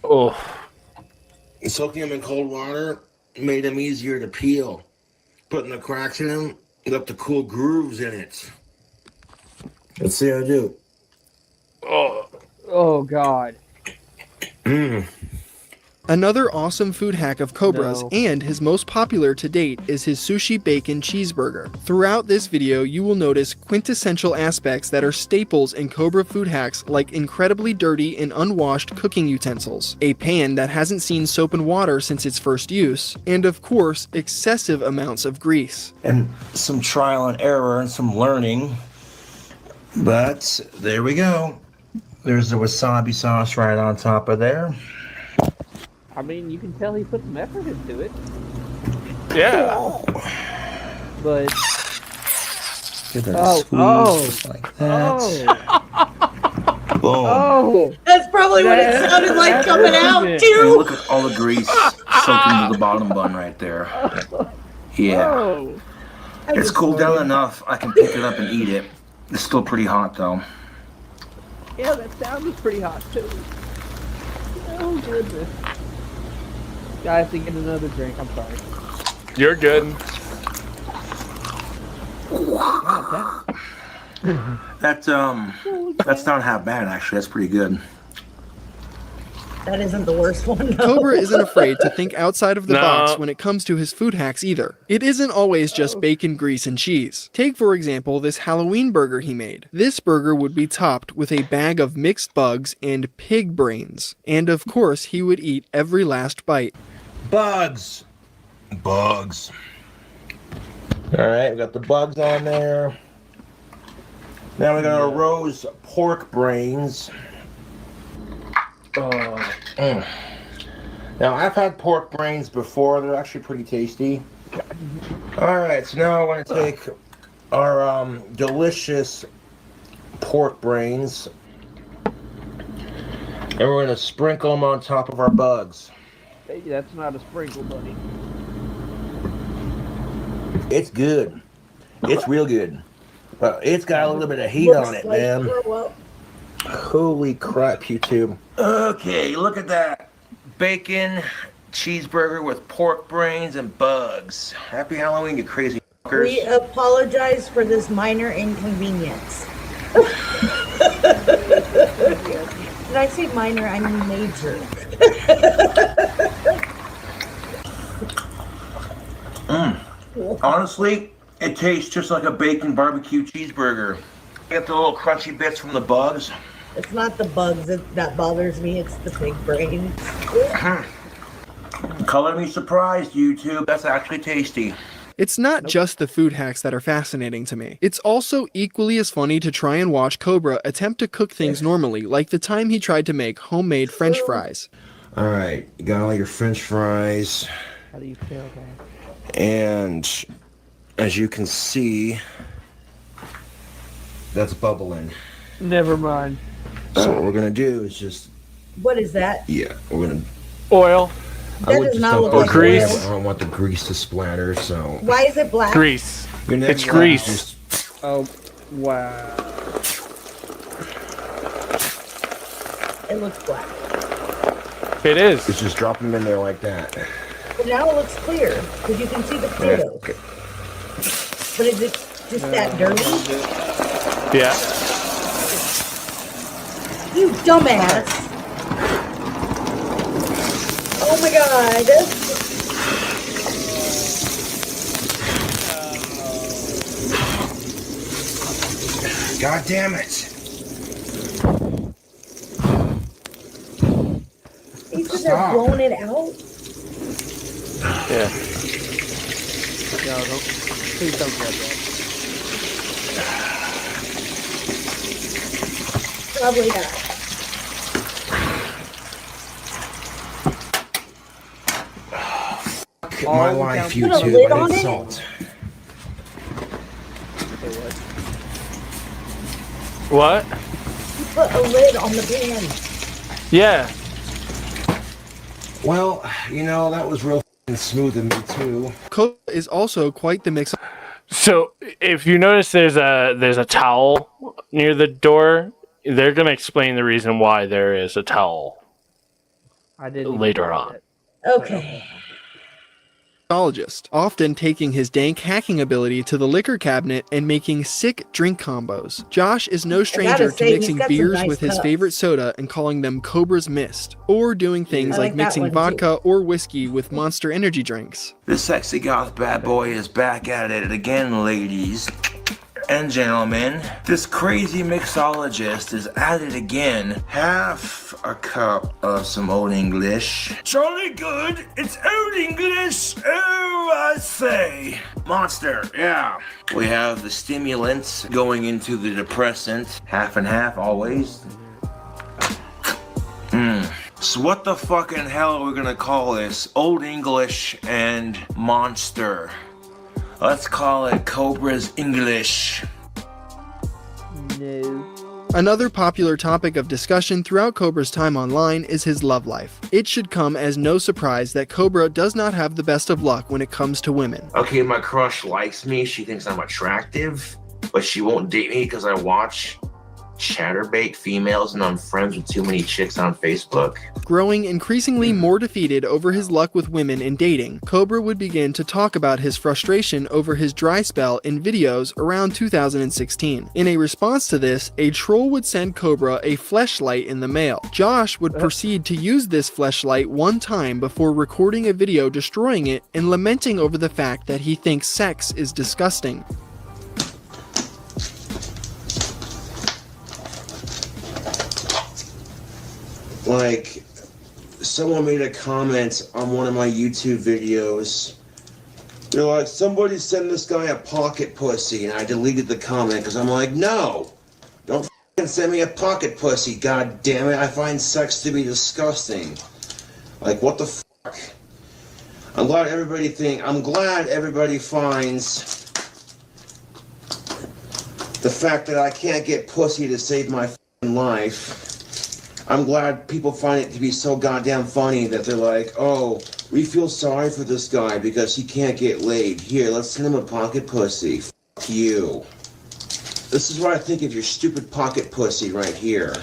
Oh. Soaking them in cold water made them easier to peel. Putting the cracks in them left the cool grooves in it. Let's see how I do. Oh, God. Another awesome food hack of Cobra's, and his most popular to date, is his sushi bacon cheeseburger. Throughout this video, you will notice quintessential aspects that are staples in Cobra food hacks, like incredibly dirty and unwashed cooking utensils, a pan that hasn't seen soap and water since its first use, and of course, excessive amounts of grease. And some trial and error and some learning. But there we go. There's the wasabi sauce right on top of there. I mean, you can tell he put some effort into it. Yeah. But... Get that squeeze just like that. Boom. Oh, that's probably what it sounded like coming out, And too. look at all the grease soaked into the bottom bun right there. Yeah. It's cooled down enough I can pick it up and eat it. It's still pretty hot though. Yeah, that sound was pretty hot, too. Oh, goodness. I have to get another drink, I'm sorry. You're good. That's not half bad actually. That's pretty good. That isn't the worst one, though. Cobra isn't afraid to think outside of the box when it comes to his food hacks either. It isn't always just bacon, grease, and cheese. Take, for example, this Halloween burger he made. This burger would be topped with a bag of mixed bugs and pig brains. And of course, he would eat every last bite. Bugs. Bugs. Alright, we got the bugs on there. Now we got our roast pork brains. Now I've had pork brains before. They're actually pretty tasty. Alright, so now I want to take our delicious pork brains and we're going to sprinkle them on top of our bugs. Hey, that's not a sprinkle, buddy. It's good. It's real good. It's got a little bit of heat on it, man. Holy crap, YouTube. Okay, look at that. Bacon, cheeseburger with pork brains and bugs. Happy Halloween, you crazy fuckers. We apologize for this minor inconvenience. Did I say minor? I mean major. Honestly, it tastes just like a bacon barbecue cheeseburger. Get the little crunchy bits from the bugs. It's not the bugs that bothers me, it's the big brains. Color me surprised, YouTube. That's actually tasty. It's not just the food hacks that are fascinating to me. It's also equally as funny to try and watch Cobra attempt to cook things normally, like the time he tried to make homemade French fries. Alright, you got all your French fries. How do you feel, man? And as you can see, that's bubbling. Never mind. So what we're gonna do is just, What is that? yeah, we're gonna Oil. That does not look like grease. oil. I don't want the grease to splatter, so. Why is it black? Grease. Your next It's step grease. is Oh, wow. It looks black. It is. just drop them in there like that. But now it looks clear, because you can see the potatoes. Okay. But is it just that dirty? Yeah. You dumbass! Oh my god! God damn it! You could have blown it out? Yeah. No, don't. Please don't grab that. Probably not. My life, Put a YouTube, lid I on need it? salt. What? You put a lid on the pan. Yeah. Well, you know, that was real smooth of me too. Cobra is also quite the mix. So if you notice, there's a towel near the door. They're gonna explain the reason why there is a towel I didn't later on. Okay. Often taking his dank hacking ability to the liquor cabinet and making sick drink combos. Josh is no stranger to say, mixing he's got some beers nice with his cups. favorite soda and calling them Cobra's Mist, or doing things I like like that mixing one, too. vodka or whiskey with Monster energy drinks. This sexy goth bad boy is back at it again, ladies and gentlemen. This crazy mixologist is at it again. Half a cup of some Old English. Jolly good, it's Old English, oh I say. Monster, yeah. We have the stimulants going into the depressant. Half and half always. So what the fucking hell are we gonna call this? Old English and Monster. Let's call it Cobra's English. No. Another popular topic of discussion throughout Cobra's time online is his love life. It should come as no surprise that Cobra does not have the best of luck when it comes to women. Okay, my crush likes me. She thinks I'm attractive, but she won't date me because I watch chatterbait females and I'm friends with too many chicks on Facebook. Growing increasingly more defeated over his luck with women in dating, Cobra would begin to talk about his frustration over his dry spell in videos around 2016. In a response to this, a troll would send Cobra a fleshlight in the mail. Josh would proceed to use this fleshlight one time before recording a video destroying it and lamenting over the fact that he thinks sex is disgusting. Like, someone made a comment on one of my YouTube videos. They're like, somebody send this guy a pocket pussy, and I deleted the comment because I'm like, no, don't f***ing send me a pocket pussy, god damn it, I find sex to be disgusting. Like, what the fuck? I'm glad everybody finds the fact that I can't get pussy to save my f***ing life. I'm glad people find it to be so goddamn funny that they're like, oh, we feel sorry for this guy because he can't get laid. Here, let's send him a pocket pussy. F*** you. This is what I think of your stupid pocket pussy right here.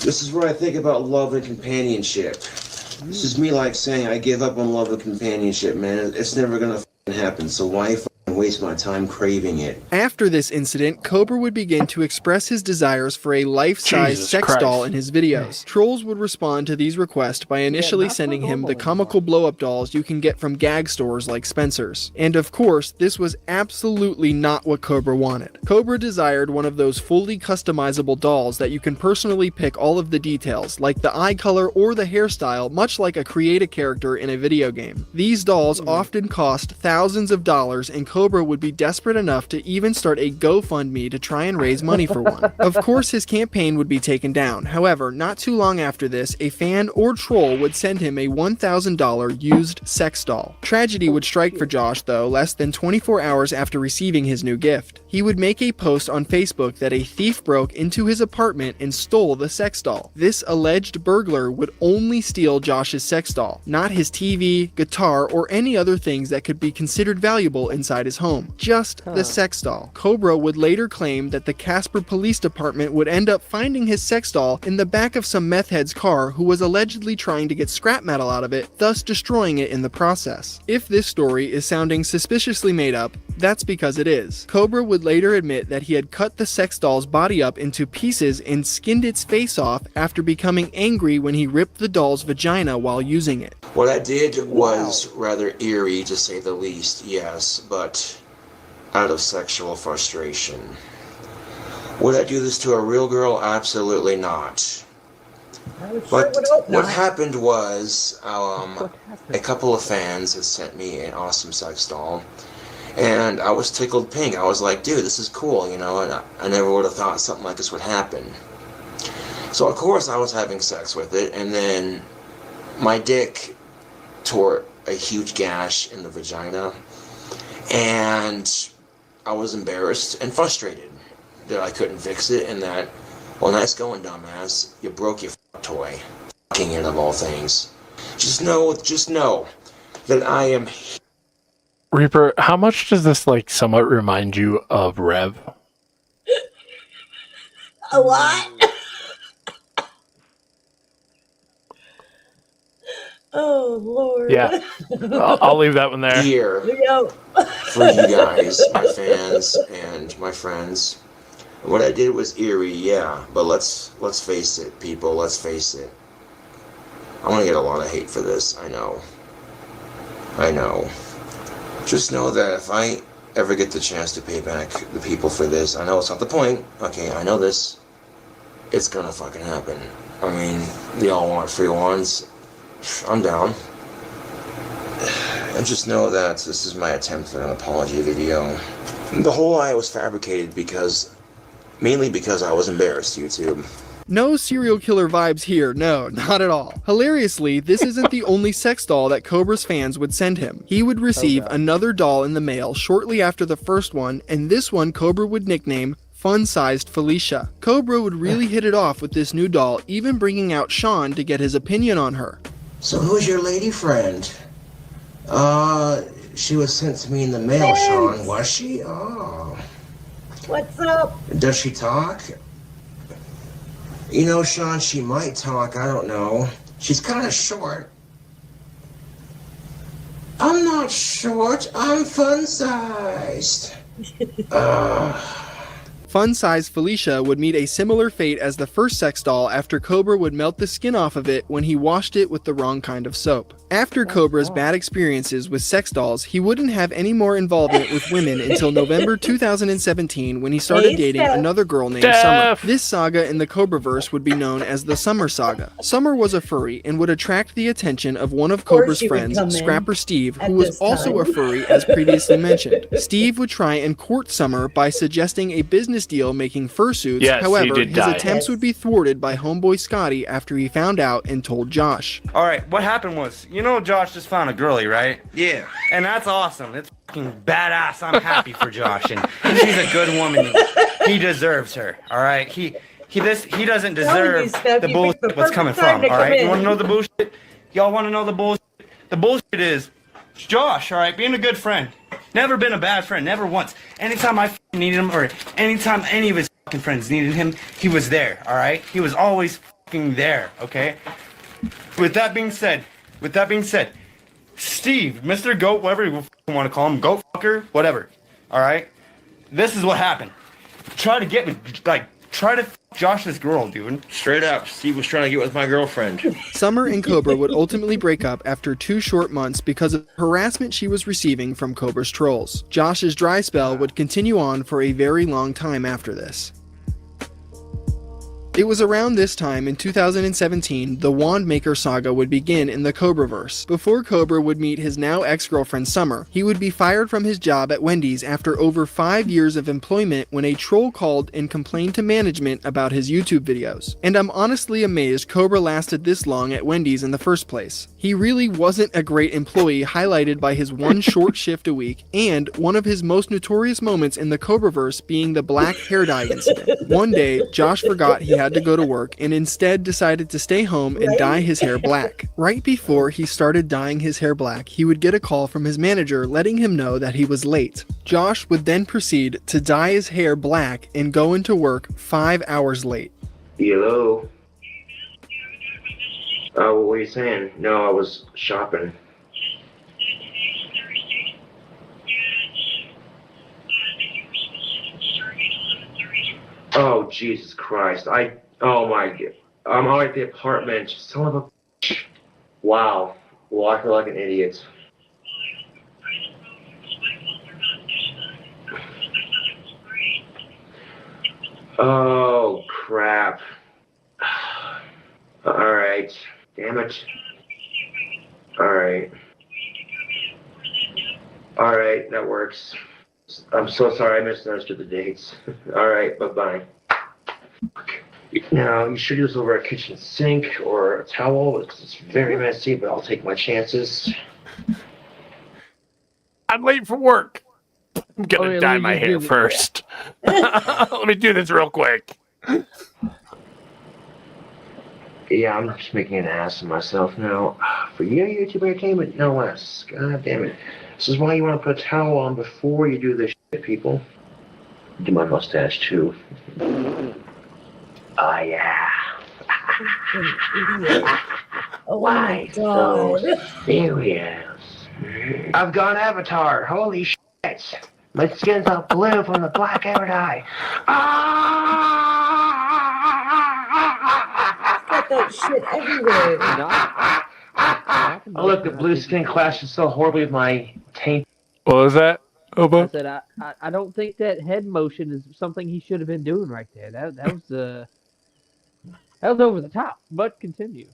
This is what I think about love and companionship. This is me like saying I give up on love and companionship, man. It's never gonna f***ing happen, so why waste my time craving it? After this incident, Cobra would begin to express his desires for a life-size Jesus sex Christ. doll in his videos. Trolls would respond to these requests by initially sending him the comical blow-up dolls you can get from gag stores like Spencer's. And of course, this was absolutely not what Cobra wanted. Cobra desired one of those fully customizable dolls that you can personally pick all of the details, like the eye color or the hairstyle, much like a create a character in a video game. These dolls often cost thousands of dollars, and Cobra would be desperate enough to even start a GoFundMe to try and raise money for one. Of course, his campaign would be taken down. However, not too long after this, a fan or troll would send him a $1,000 used sex doll. Tragedy would strike for Josh, though, less than 24 hours after receiving his new gift. He would make a post on Facebook that a thief broke into his apartment and stole the sex doll. This alleged burglar would only steal Josh's sex doll, not his TV, guitar, or any other things that could be considered valuable inside his home. Just the sex doll. Cobra would later claim that the Casper Police Department would end up finding his sex doll in the back of some meth head's car who was allegedly trying to get scrap metal out of it, thus destroying it in the process. If this story is sounding suspiciously made up, that's because it is. Cobra would later admit that he had cut the sex doll's body up into pieces and skinned its face off after becoming angry when he ripped the doll's vagina while using it. What I did was rather eerie, to say the least, yes, but out of sexual frustration. Would I do this to a real girl? Absolutely not. But what happened was, a couple of fans had sent me an awesome sex doll, and I was tickled pink. I was like, dude, this is cool, you know, and I never would have thought something like this would happen. So of course I was having sex with it, and then my dick tore a huge gash in the vagina, and I was embarrassed and frustrated that I couldn't fix it, and that, well, nice going, dumbass. You broke your toy. Fucking it, of all things. Just know that I am... Reaper, how much does this like somewhat remind you of Rev? A lot. Oh Lord. Yeah, I'll leave that one there. Here for you guys, my fans and my friends. What I did was eerie, yeah, but let's face it, people. Let's face it. I'm gonna get a lot of hate for this. I know. Just know that if I ever get the chance to pay back the people for this, I know it's not the point. Okay, I know this. It's gonna fucking happen. I mean, they all want free ones. I'm down. And just know that this is my attempt at an apology video. The whole lie was fabricated mainly because I was embarrassed, YouTube. No serial killer vibes here, no, not at all. Hilariously, this isn't the only sex doll that Cobra's fans would send him. He would receive another doll in the mail shortly after the first one, and this one Cobra would nickname Fun-Sized Felicia. Cobra would really hit it off with this new doll, even bringing out Sean to get his opinion on her. So who's your lady friend? She was sent to me in the mail, Sean, was she? Oh. What's up? Does she talk? You know, Sean, she might talk, I don't know. She's kind of short. I'm not short, I'm fun-sized. Fun-Sized Felicia would meet a similar fate as the first sex doll after Cobra would melt the skin off of it when he washed it with the wrong kind of soap. After Cobra's bad experiences with sex dolls, he wouldn't have any more involvement with women until November 2017 when he started dating another girl named Summer. This saga in the Cobraverse would be known as the Summer Saga. Summer was a furry and would attract the attention of one of Cobra's friends, Scrapper Steve, who was also a furry as previously mentioned. Steve would try and court Summer by suggesting a business deal making fursuits. However, his attempts would be thwarted by homeboy Scotty after he found out and told Josh. Alright, what happened was, you know Josh just found a girlie, right? Yeah. And that's awesome. It's fucking badass. I'm happy for Josh. And she's a good woman. He deserves her. Alright? He doesn't deserve the bullshit what's coming from. Alright? You wanna know the bullshit? Y'all wanna know the bullshit? The bullshit is Josh, alright, being a good friend. Never been a bad friend, never once. Anytime I needed him, or anytime any of his friends needed him, he was there, alright? He was always there, okay? With that being said, Steve, Mr. Goat, whatever you want to call him, goat fucker, whatever, alright? This is what happened. Try to get me, try to Josh this girl, dude. Straight up, Steve was trying to get with my girlfriend. Summer and Cobra would ultimately break up after 2 short months because of harassment she was receiving from Cobra's trolls. Josh's dry spell would continue on for a very long time after this. It was around this time in 2017 the Wand Maker saga would begin in the Cobraverse. Before Cobra would meet his now ex-girlfriend Summer, he would be fired from his job at Wendy's after over 5 years of employment when a troll called and complained to management about his YouTube videos. And I'm honestly amazed Cobra lasted this long at Wendy's in the first place. He really wasn't a great employee, highlighted by his one short shift a week, and one of his most notorious moments in the Cobraverse being the black hair dye incident. One day, Josh forgot he had to go to work and instead decided to stay home and dye his hair black. Right before he started dyeing his hair black, he would get a call from his manager letting him know that he was late. Josh would then proceed to dye his hair black and go into work 5 hours late. Hello? Oh, what are you saying? No, I was shopping. Oh, Jesus Christ. Oh my God. I'm already at the apartment. Son of a bitch. Wow. Well, I feel like an idiot. Oh, crap. Alright. Damn it. Alright. Alright, that works. I'm so sorry I misunderstood the dates. Alright, bye-bye. Now, you should use over a kitchen sink or a towel because it's very messy, but I'll take my chances. I'm late for work. I'm gonna dye my hair first. Let me do this real quick. Yeah, I'm just making an ass of myself now. For you, YouTube Entertainment, no less. God damn it. This is why you want to put a towel on before you do this shit, people. Do my mustache, too. Oh, yeah. Oh my God. So serious. I've gone Avatar. Holy shit. My skin's all blue from the black hair dye. Got that shit everywhere. Oh, look, the blue skin clashes so horribly with my taint. What was that, Obo? I said I don't think that head motion is something he should have been doing right there. That was over the top. But continue.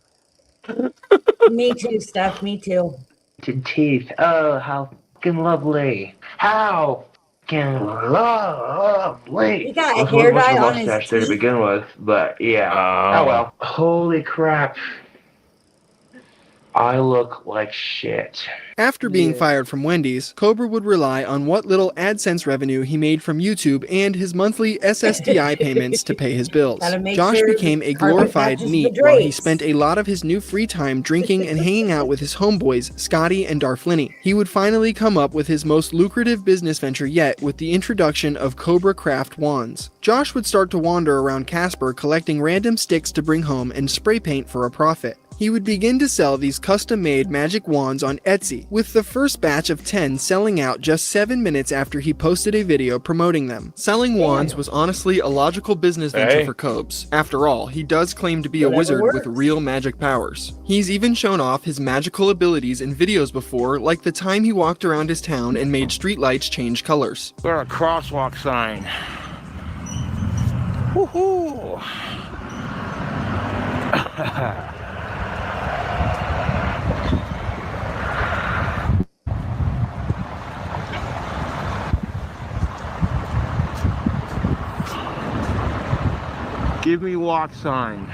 Me too, Steph. Me too. Teeth. Oh, how fucking lovely. How fucking lovely. He got a hair dye on his mustache there to begin with, but yeah. Oh well. Holy crap. I look like shit. After being fired from Wendy's, Cobra would rely on what little AdSense revenue he made from YouTube and his monthly SSDI payments to pay his bills. Josh became a glorified NEET while he spent a lot of his new free time drinking and hanging out with his homeboys, Scotty and Darflinny. He would finally come up with his most lucrative business venture yet with the introduction of Cobra Craft wands. Josh would start to wander around Casper collecting random sticks to bring home and spray paint for a profit. He would begin to sell these custom-made magic wands on Etsy, with the first batch of 10 selling out just 7 minutes after he posted a video promoting them. Selling wands was honestly a logical business venture for Cobes. After all, he does claim to be a wizard with real magic powers. He's even shown off his magical abilities in videos before, like the time he walked around his town and made streetlights change colors. We're a crosswalk sign. Woohoo! Give me walk sign.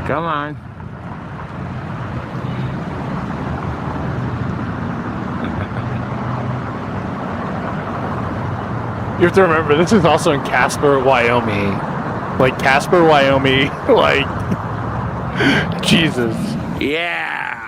Come on. You have to remember, this is also in Casper, Wyoming. Like, Casper, Wyoming, like, Jesus. Yeah.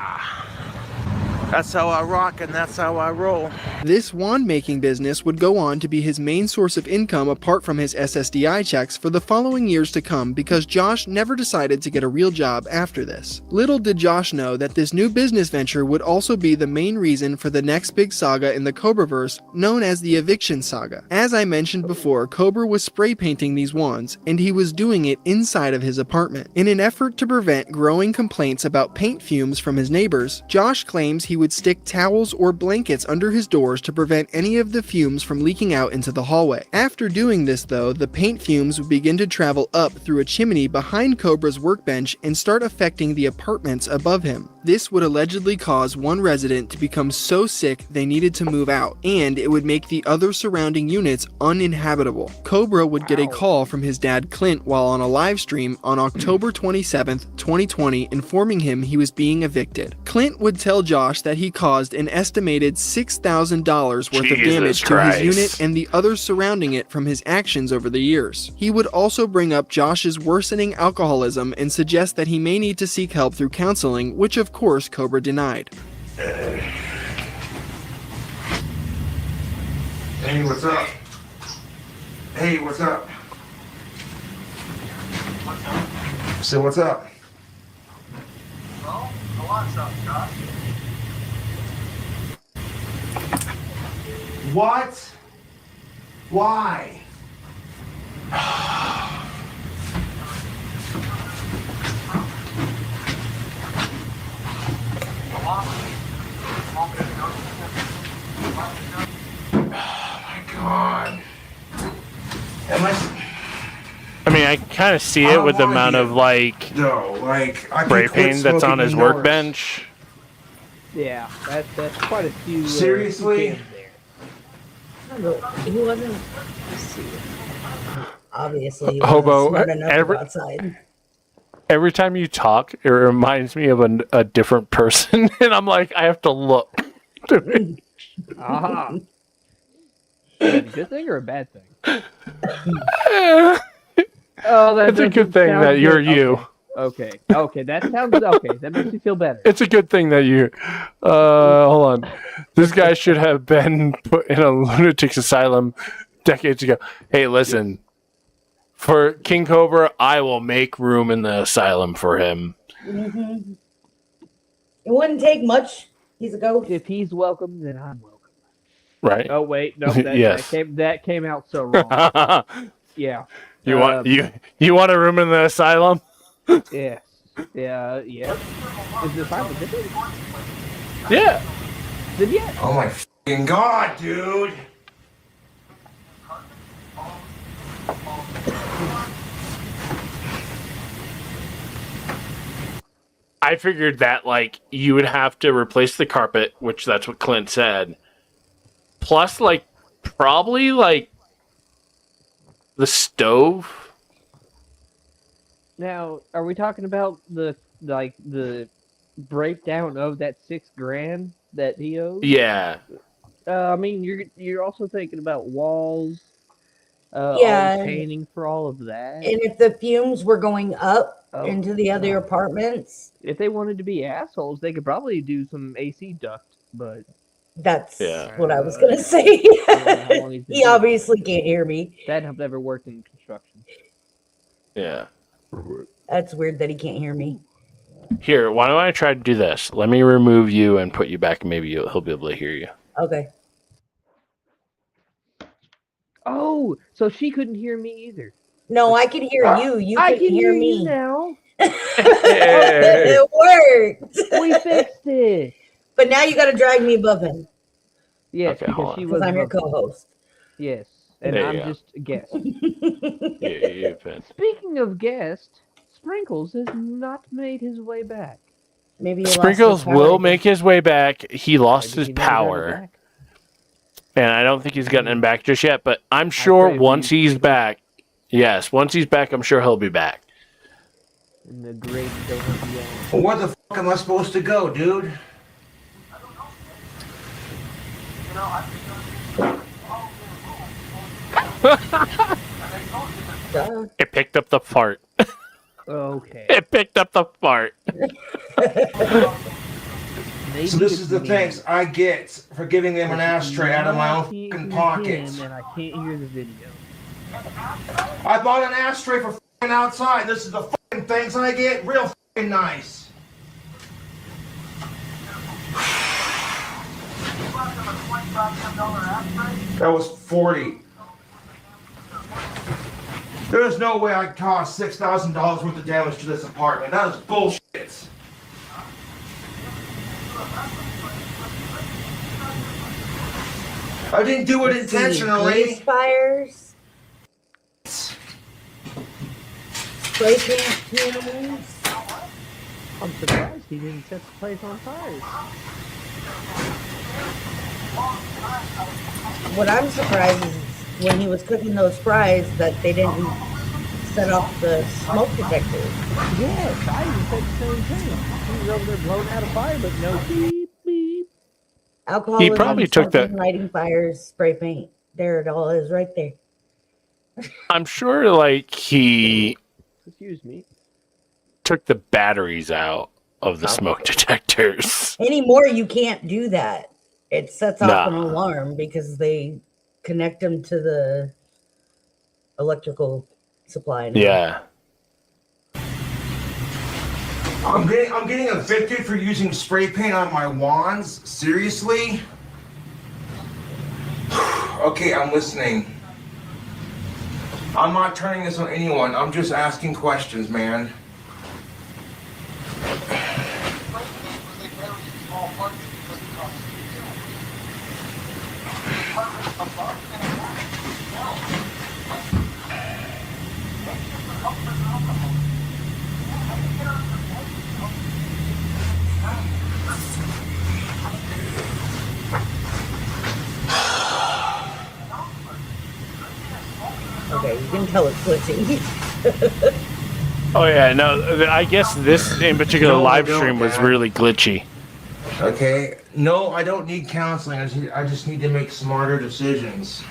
That's how I rock and that's how I roll. This wand-making business would go on to be his main source of income apart from his SSDI checks for the following years to come because Josh never decided to get a real job after this. Little did Josh know that this new business venture would also be the main reason for the next big saga in the Cobraverse, known as the Eviction Saga. As I mentioned before, Cobra was spray painting these wands, and he was doing it inside of his apartment. In an effort to prevent growing complaints about paint fumes from his neighbors, Josh claims he would stick towels or blankets under his doors to prevent any of the fumes from leaking out into the hallway. After doing this though, the paint fumes would begin to travel up through a chimney behind Cobra's workbench and start affecting the apartments above him. This would allegedly cause one resident to become so sick they needed to move out, and it would make the other surrounding units uninhabitable. Cobra would get a call from his dad Clint while on a live stream on October 27th, 2020, informing him he was being evicted. Clint would tell Josh that he caused an estimated $6,000 worth of damage to his unit and the others surrounding it from his actions over the years. He would also bring up Josh's worsening alcoholism and suggest that he may need to seek help through counseling, which of course Cobra denied. Hey, what's up? Hey, what's up? So what's up? Well, a lot's up, Josh. What? Why? God. I mean, I kind of see it with the amount of like spray paint that's on his workbench. Yeah, that's quite a few. Seriously? He wasn't. Let's see. Obviously, he Hobo, wasn't smart enough to go outside. every time you talk, it reminds me of a different person, and I'm like, I have to look. Aha. Is that a good thing or a bad thing? Oh, that's a good thing that you're you. Okay, that sounds okay. That makes me feel better. It's a good thing that you. Hold on. This guy should have been put in a lunatic asylum decades ago. Hey, listen. For King Cobra, I will make room in the asylum for him. Mm-hmm. It wouldn't take much. He's a ghost. If he's welcome, then I'm welcome. Right? Oh wait, no, Yes. that came out so wrong. Yeah. You want a room in the asylum? Yes. Yeah. Is the asylum different? Yeah. Then yeah. Oh my fucking god, dude! I figured that like you would have to replace the carpet, which that's what Clint said. Plus, like probably like the stove. Now, are we talking about the breakdown of that $6,000 that he owes? Yeah. I mean, you're also thinking about walls. Yeah. All painting for all of that. And if the fumes were going up into the other apartments, if they wanted to be assholes, they could probably do some AC duct. But that's what I was gonna say. He obviously can't hear me. That have never worked in construction. Yeah. That's weird that he can't hear me. Here, why don't I try to do this? Let me remove you and put you back, and maybe he'll be able to hear you. Okay. Oh, so she couldn't hear me either. No, I can hear you. You I can hear me you now. It worked. We fixed it. But now you got to drag me above him. Yes, Okay, because she was. I'm your co-host. Yes, and There I'm you go. just a guest. You've been. Speaking of guest, Sprinkles has not made his way back. Maybe he Sprinkles lost his power will again. make his way back. He lost Maybe his he never got it power. back. And I don't think he's gotten him back just yet, but I'm sure pray once we- he's back, yes, once he's back, I'm sure he'll be back. In the great donut beyond. Well, where the fuck am I supposed to go, dude? It picked up the fart. Okay. It picked up the fart. So this is the thanks I get for giving them an ashtray out of my own fucking pocket. And I can't hear the video. I bought an ashtray for fucking outside. This is the fucking thanks I get. Real fucking nice. That was 40. There's no way I caused $6,000 worth of damage to this apartment. That is bullshit. I didn't do it intentionally. Grease fires. Spray paint fumes. I'm surprised he didn't set the place on fire. What I'm surprised is when he was cooking those fries that they didn't set off the smoke detectors. Yes, I even said the same thing. He was over there blowing out a fire, but no beep, beep. Alcoholism, He probably took the lighting fires, spray paint. There it all is right there. I'm sure like he Excuse me. took the batteries out of the smoke detectors. Anymore, you can't do that. It sets off Nah. an alarm because they connect them to the electrical supply. now. Yeah. I'm getting evicted for using spray paint on my wands? Seriously? Okay, I'm listening. I'm not turning this on anyone. I'm just asking questions, man. Okay, you can tell it's glitching. Oh yeah, no. I guess this in particular No, I live don't, stream was Dad. really glitchy. Okay? No, I don't need counseling. I just need to make smarter decisions.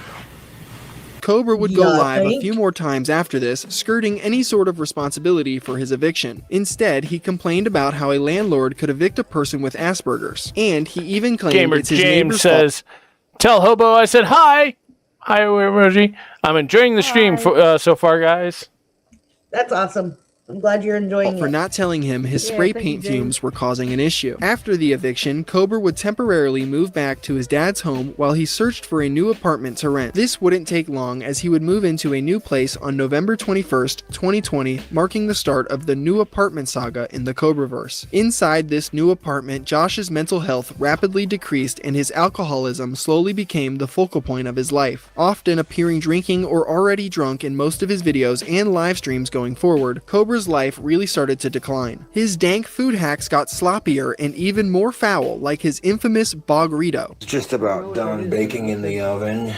Cobra would go Yeah, live a think? few more times after this, skirting any sort of responsibility for his eviction. Instead, he complained about how a landlord could evict a person with Asperger's, and he even claimed Gamer it's his James neighbor's fault. says, "Tell Hobo I said hi. Hi, emoji. I'm enjoying the stream so far, guys." That's awesome. I'm glad you're enjoying For it. not telling him his Yeah, spray thank you, paint James. fumes were causing an issue. After the eviction, Cobra would temporarily move back to his dad's home while he searched for a new apartment to rent. This wouldn't take long as he would move into a new place on November 21st, 2020, marking the start of the new apartment saga in the Cobraverse. Inside this new apartment, Josh's mental health rapidly decreased and his alcoholism slowly became the focal point of his life, often appearing drinking or already drunk in most of his videos and live streams going forward. Cobra's life really started to decline. His dank food hacks got sloppier and even more foul, like his infamous Bogrito. It's just about done baking in the oven.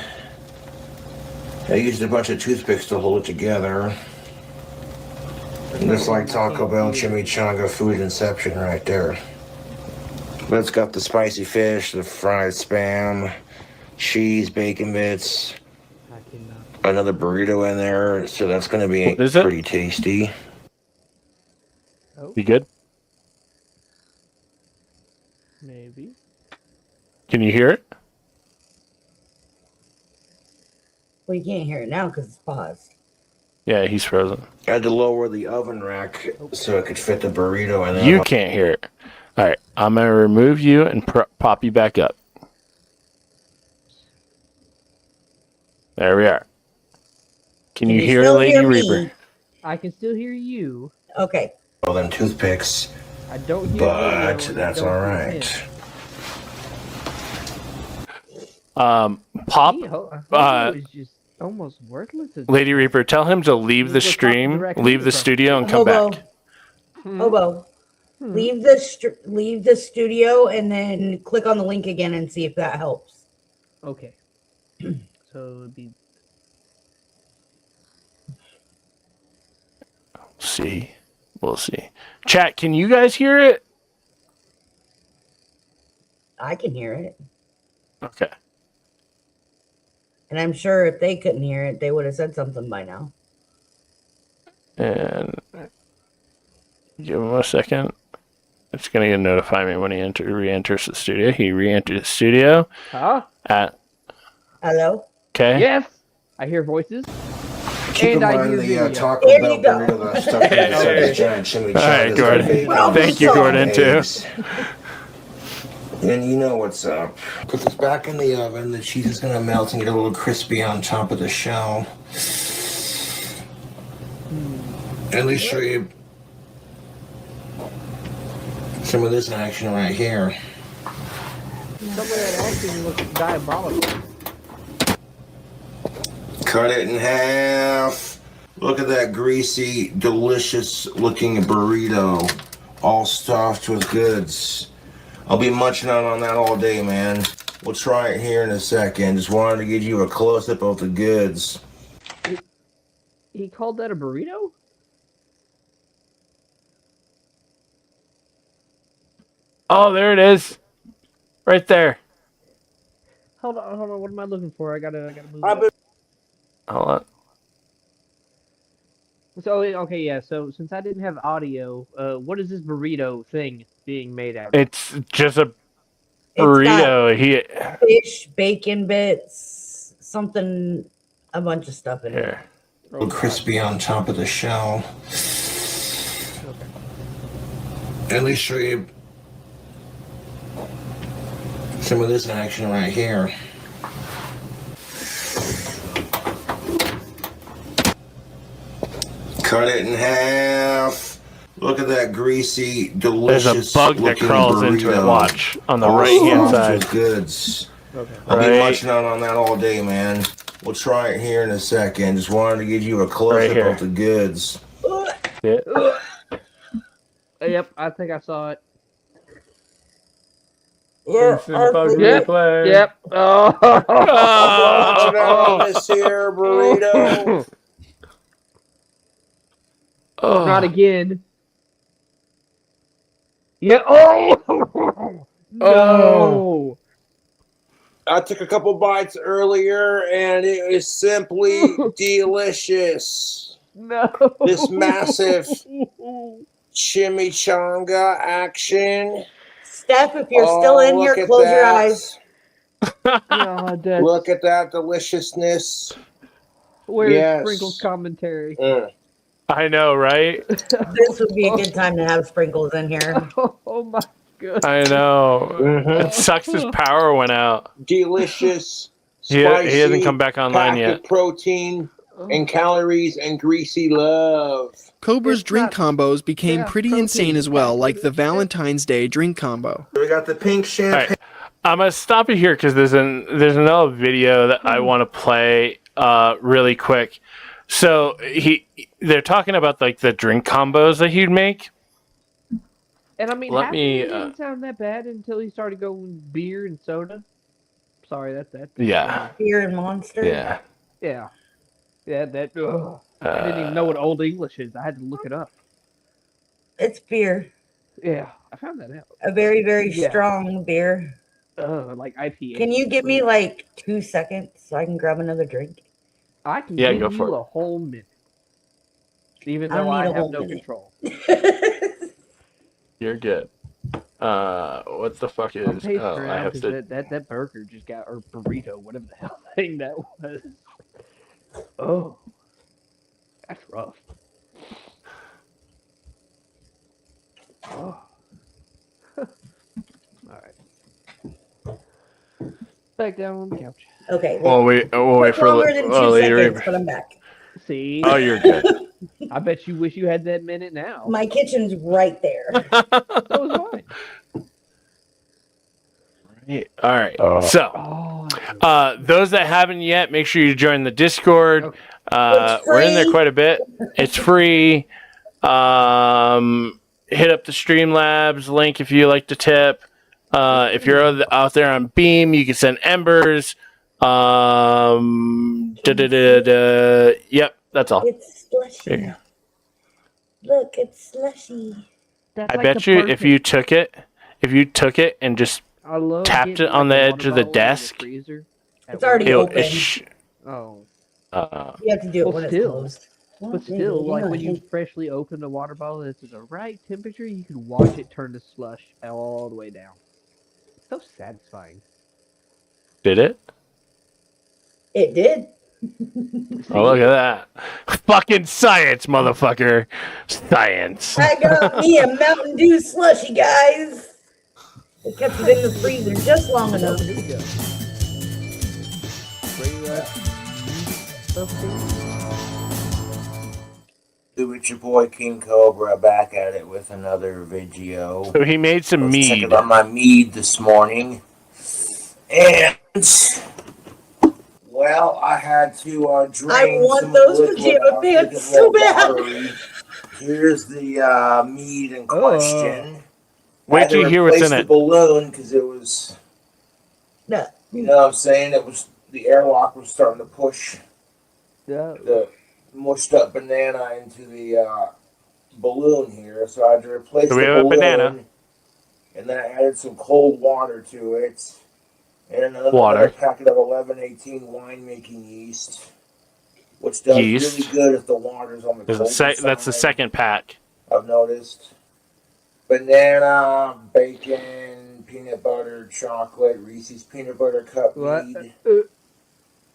I used a bunch of toothpicks to hold it together. And it's like Taco Bell chimichanga food inception right there. But it's got the spicy fish, the fried spam, cheese, bacon bits, another burrito in there, so that's going to be What is it? pretty tasty. You good? Maybe. Can you hear it? Well, you can't hear it now because it's paused. Yeah, he's frozen. I had to lower the oven rack so it could fit the burrito in there. You can't hear it. All right, I'm gonna remove you and pop you back up. There we are. Can you hear still Lady hear me? Reaper? I can still hear you. Okay. All them toothpicks, I don't hear but you. that's all right. Pop. Is just almost worthless. Lady Reaper, tell him to leave the stream, leave the studio, and come Hobo. back. Hobo. Leave the studio and then click on the link again and see if that helps. Okay. So it'd be. See, we'll see. Chat, can you guys hear it? I can hear it. Okay. And I'm sure if they couldn't hear it, they would have said something by now. And give him a second. It's going to notify me when he re-enters the studio. He re-entered the studio. Huh? Hello? Okay. Yes. I hear voices. Keep in mind the Taco Bell burrito that I stuck into this giant chimichangas. All right, Gordon. Thank you, Gordon, too. And you know what's up. Put this back in the oven. The cheese is gonna melt and get a little crispy on top of the shell. At least show you some of this action right here. Some of that action looks diabolical. Cut it in half. Look at that greasy, delicious looking burrito. All stuffed with goods. I'll be munching on that all day, man. We'll try it here in a second. Just wanted to give you a close-up of the goods. He called that a burrito? Oh, there it is. Right there. Hold on. What am I looking for? I gotta move. Hold on. So okay, yeah. So since I didn't have audio, what is this burrito thing being made out of? It's just a burrito. Fish, bacon bits, something, a bunch of stuff in here. A little crispy on top of the shell. At least show you some of this action right here. Cut it in half. Look at that greasy, delicious. There's a bug that crawls into it. Watch on the All right-hand stuffed side. with goods. Okay. I'll be munching on that all day, man. We'll try it here in a second. Just wanted to give you a close-up of the goods. Yep, I think I saw it. Yeah. Yep. Oh. Munching on this here burrito. Oh. Not again. Yeah. Oh. No. I took a couple bites earlier, and it was simply delicious. No. This massive chimichanga action. Steph, if you're still in here, close your eyes. Look at that deliciousness. Where's Sprinkles commentary? I know, right? This would be a good time to have Sprinkles in here. Oh my god. I know. It sucks his power went out. Delicious, he hasn't come back online packed yet. with protein and calories and greasy love. Cobra's drink combos became pretty insane as well, like the Valentine's Day drink combo. We got the pink champagne. All right. I'm gonna stop it here because there's another video that I want to play really quick. So they're talking about like the drink combos that he'd make. And I mean, Let me, it didn't sound that bad until he started going beer and soda. Sorry, that's that. Yeah. Beer and Monster. Yeah. Yeah. Yeah, that. I didn't even know what Old English is. I had to look it up. It's beer. Yeah, I found that out. A very, very strong beer. Like IPA. Can you give me like 2 seconds so I can grab another drink? I can Yeah, give go you for it. a whole minute. Even I though don't I need a have whole no minute. control. You're good. What the fuck is? I'm pacing Oh, I around have 'cause to. that burger just got, or burrito, whatever the hell thing that was. Oh, that's rough. Oh. All right. Back down on the couch. Okay. We'll wait for a longer than 2 seconds, but I'm back. See? Oh, you're good. I bet you wish you had that minute now. My kitchen's right there. So is mine. All right. So, those that haven't yet, make sure you join the Discord. We're in there quite a bit. It's free. Hit up the Streamlabs link if you like to tip. If you're out there on Beam, you can send embers. Yep, that's all. It's slushy. Look, it's slushy. That's I like bet the you perfect- if you took it and just I love tapped getting, it on like, the a edge water of the bottle in the desk, freezer. It's already open. Oh. You have to do it when it's still. closed. But still, like when you freshly open the water bottle and it's at the right temperature, you can watch it turn to slush all the way down. So satisfying. Did it? It did. Oh, look at that. Fucking science, motherfucker. Science. I got me a Mountain Dew slushy, guys. I kept it in the freezer just long enough. Here we go. Bring that stuff It's your boy King Cobra back at it with another video. So he made some mead. Checking on my mead this morning. And, well, I had to drain I want some those liquid pajama out, pants make it so more bad. watery. Here's the mead in question. Wait till you hear what's in the it. balloon because it was, no. You know what I'm saying? It was, the airlock was starting to push the mushed up banana into the balloon here. So I had to replace So we the have a balloon. banana. And then I added some cold water to it. And another Water. packet of 1118 winemaking yeast. Which does Yeast. really good if the water's on the cold side. That's the second pack. I've noticed. Banana, bacon, peanut butter, chocolate, Reese's peanut butter cup mead.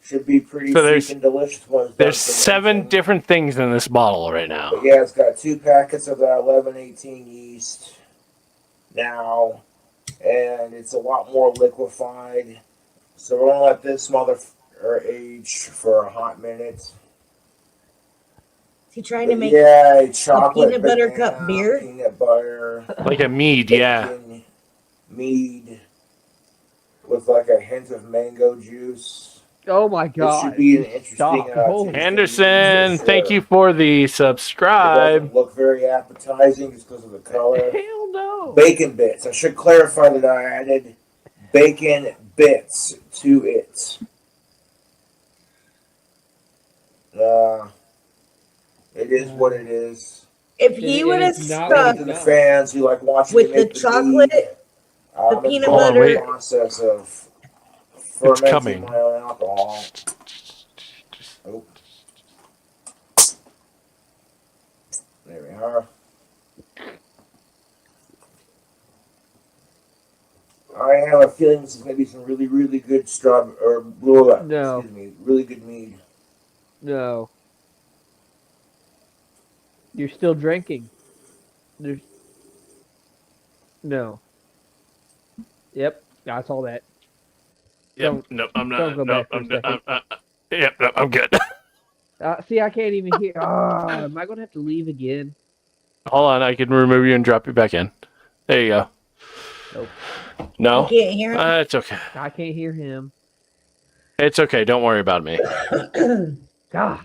Should be pretty So there's freaking delicious. There's 7 different things in this bottle right now. But yeah, it's got 2 packets of that 1118 yeast now, and it's a lot more liquefied. So we're gonna let this age for a hot minute. Is he trying to make a chocolate peanut butter cup beer? Peanut butter, like a mead, yeah. Mead with like a hint of mango juice. Oh my god. It should be an interesting. Anderson, thank you for the subscribe. It doesn't look very appetizing just because of the color. Hell no. Bacon bits. I should clarify that I added bacon bits to it. It is what it is. If he would have stuck to the fans who like watching with the chocolate, the peanut butter, process of It's fermenting coming. my own alcohol. Oh. There we are. I have a feeling this is going to be some really, really good really good mead. No. You're still drinking. No. Yep, I saw that. Yep. No, I'm not. Don't go No, back for a I'm, second. yep. No, I'm good. See, I can't even hear. Am I gonna have to leave again? Hold on, I can remove you and drop you back in. There you go. Nope. No. You can't hear him? It's okay. I can't hear him. It's okay. Don't worry about me. God.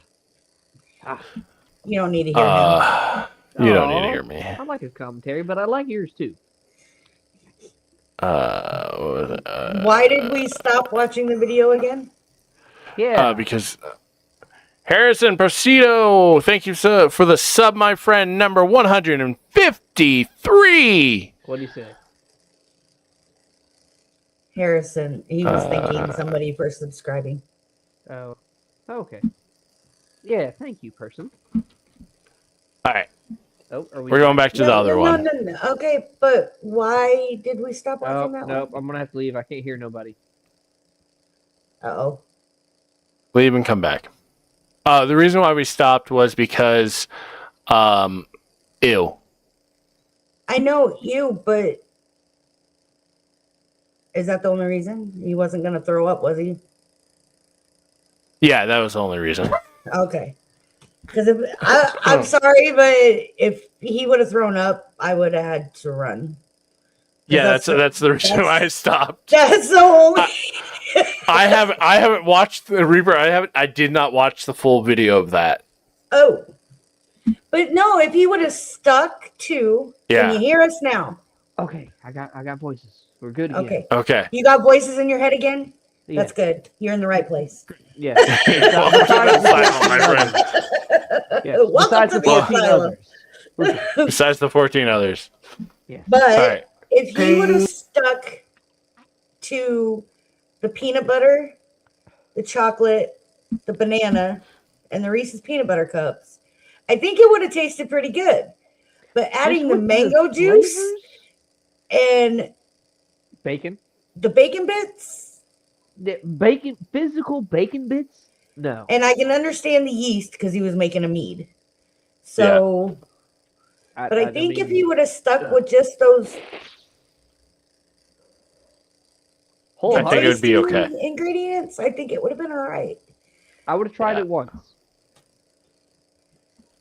You don't need to hear him. You don't need to hear me. I like his commentary, but I like yours too. Why did we stop watching the video again? Yeah. Because Harrison Presido, thank you for the sub, my friend, number 153. What do you say? Harrison, he was thanking somebody for subscribing. Oh, okay. Yeah, thank you, person. All right. Oh, are We're going back to the other one. No. Okay, but why did we stop watching that Nope, one? I'm gonna have to leave. I can't hear nobody. Uh-oh. Leave and come back. The reason why we stopped was because, ew. I know you, but is that the only reason? He wasn't going to throw up, was he? Yeah, that was the only reason. Okay. Because I'm sorry, but if he would have thrown up, I would have had to run. Yeah, that's the reason why I stopped. That's the only. I haven't watched the Reaper. I did not watch the full video of that. Oh, but no, if he would have stuck to, Yeah. Can you hear us now? Okay, I got voices. We're good again. Okay. You got voices in your head again? Yeah. That's good. You're in the right place. Yeah. Welcome to the asylum, my friend. Yeah. Welcome to the 14 asylum. others. Besides the 14 others. Yeah. But All right. if he would have stuck to the peanut butter, the chocolate, the banana, and the Reese's peanut butter cups, I think it would have tasted pretty good. But adding the mango juice and bacon, the bacon bits, physical bacon bits. No, and I can understand the yeast because he was making a mead. So, but I think if he would have stuck with just those, I think it would be okay. Ingredients, I think it would have been all right. I would have tried it once.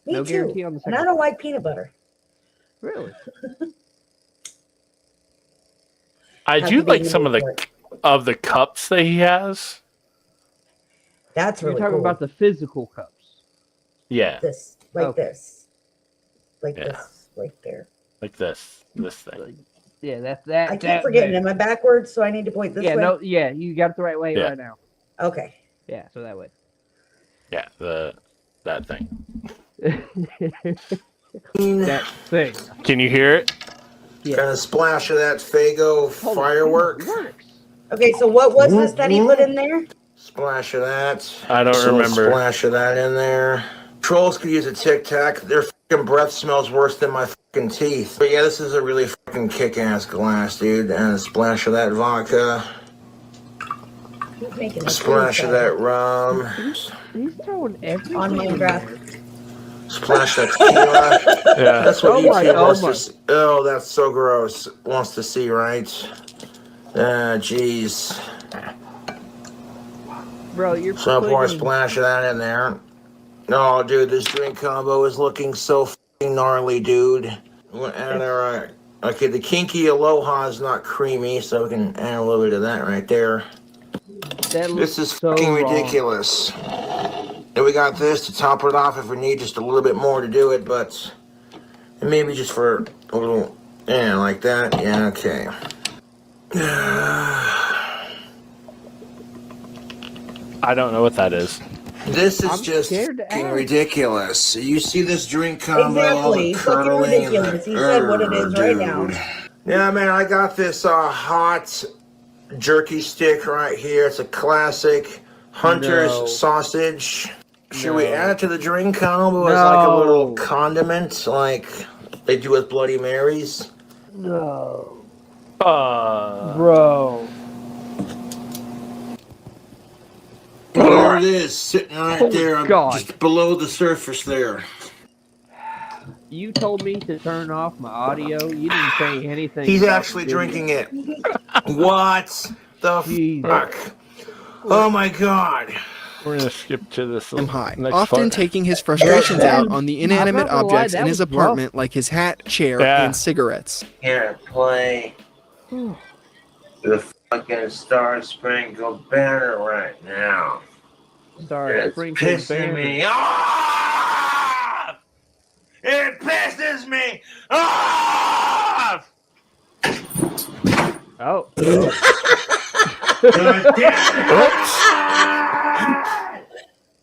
Me No too. guarantee on the And second I don't like peanut butter. Really? I do like some of the cups that he has. That's really You're talking cool. about the physical cups. Yeah. This, like Okay. this, like this, right there. Like this thing. Yeah, that. I keep forgetting. Am I backwards? So I need to point this way. No, you got it the right way Yeah. right now. Okay. Yeah, so that way. Yeah, that thing. That thing. Can you hear it? Got a splash of that Fago firework. Okay, so what was this that he put in there? Splash of that. I don't remember. Splash of that in there. Trolls could use a Tic Tac. Their fucking breath smells worse than my fucking teeth. But yeah, this is a really fucking kick-ass glass, dude. And a splash of that vodka. He's making A splash of that rum. He's throwing everything on Minecraft. Splash of tequila. Yeah. That's what YouTube wants my. to see. Oh, that's so gross. Wants to see, right? Jeez. Bro, you're So pour a putting- splash of that in there. No, dude, this drink combo is looking so fucking gnarly, dude. We'll add our, okay, the Kinky Aloha is not creamy, so we can add a little bit of that right there. This is so fucking wrong. ridiculous. And we got this to top it off if we need just a little bit more to do it, but maybe just for a little, yeah, like that. Yeah, okay. I don't know what that is. This is I'm just scared to fucking ask. ridiculous. You see this drink combo, all the Exactly. Fucking curdling and the, ridiculous. He said what it is right now. Yeah, man, I got this hot jerky stick right here. It's a classic Hunter's No. sausage. Should we No. add it to the drink combo as like a little condiment, like they do with Bloody Marys? No. Bro. There it is, sitting right Oh, there, God. just below the surface there. You told me to turn off my audio. You didn't say anything. He's about actually the video. drinking it. What the fuck? Oh my god. We're gonna skip to this. I'm high, next often part. taking his frustrations out on the inanimate I'm not gonna lie, objects that in his was rough. apartment, like his hat, chair, Yeah. and cigarettes. Here, play the fucking Star Spangled Banner right now. Sorry, It's sprinkling pissing me banner. off! It pisses me off! Oh. God damn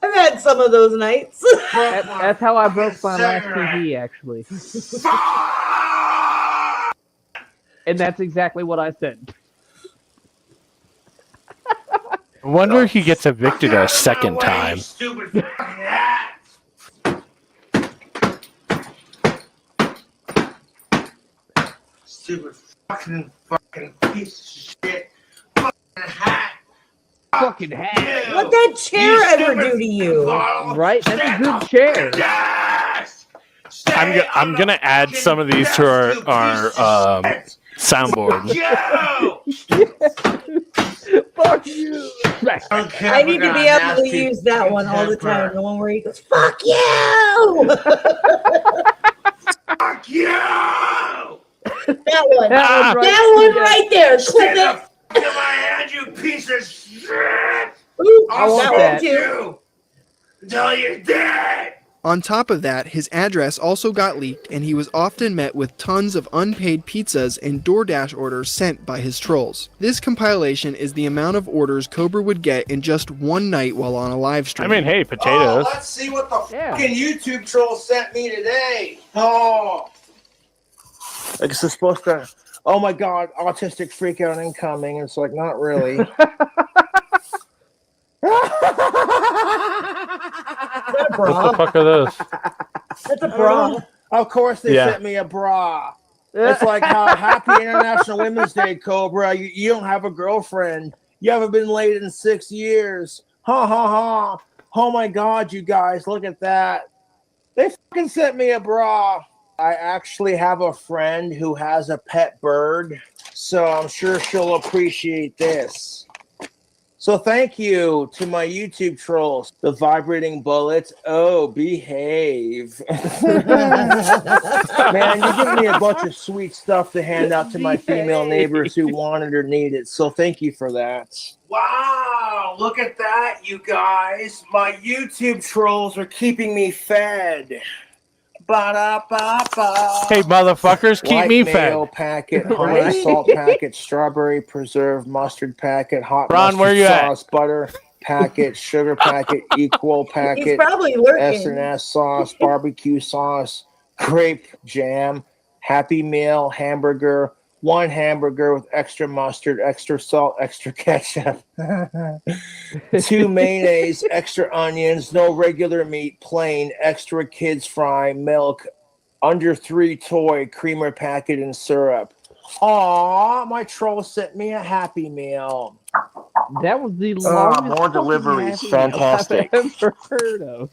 I've had some of those nights. That's how I broke my last TV, actually. And that's exactly what I said. I wonder if he gets evicted a second time. Stupid fucking hat! Stupid fucking piece of shit. Fucking hat! Fucking hat. What that chair ever do to you? Right? That's a good chair. Yes! I'm gonna add some of these to our soundboard. Yo! Fuck you. I need to be able to use that one all the time. The one where he goes, "Fuck you!" Fuck you! That one. That one right That one there. right there. Clip Get it. the f- in my hand, you piece of shit! Ooh, I want that that. one too. Until you're dead! On top of that, his address also got leaked, and he was often met with tons of unpaid pizzas and DoorDash orders sent by his trolls. This compilation is the amount of orders Cobra would get in just one night while on a live I stream. mean, hey, potatoes. Oh, let's see what the Yeah. fucking YouTube troll sent me today. Oh. Like it's supposed to, oh my god, autistic freak out incoming. It's like, not really. What the fuck are those? bra. Of course they Yeah. sent me a bra. It's like how happy International Women's Day, Cobra. You don't have a girlfriend. You haven't been laid in 6 years. Ha ha ha. Oh my God, you guys, look at that. They fucking sent me a bra. I actually have a friend who has a pet bird, so I'm sure she'll appreciate this. So thank you to my YouTube trolls. The vibrating bullets. Oh, behave. Man, you give me a bunch of sweet stuff to hand out to my female neighbors who wanted or need it. So thank you for that. Wow, look at that, you guys. My YouTube trolls are keeping me fed. Ba-da-ba-ba. Hey, motherfuckers, keep White me mayo fed. packet, honey salt packet, strawberry preserve mustard packet, hot Ron, where mustard you at? sauce, butter packet, sugar packet, equal packet, He's probably lurking. S&S sauce, barbecue sauce, grape jam, Happy Meal hamburger, one hamburger with extra mustard, extra salt, extra ketchup, 2 mayonnaise, extra onions, no regular meat, plain, extra kids fry, milk, under 3 toy, creamer packet, and syrup. Aw, my troll sent me a Happy Meal. That was the longest more fucking deliveries. Happy Meal Fantastic. I've ever heard of.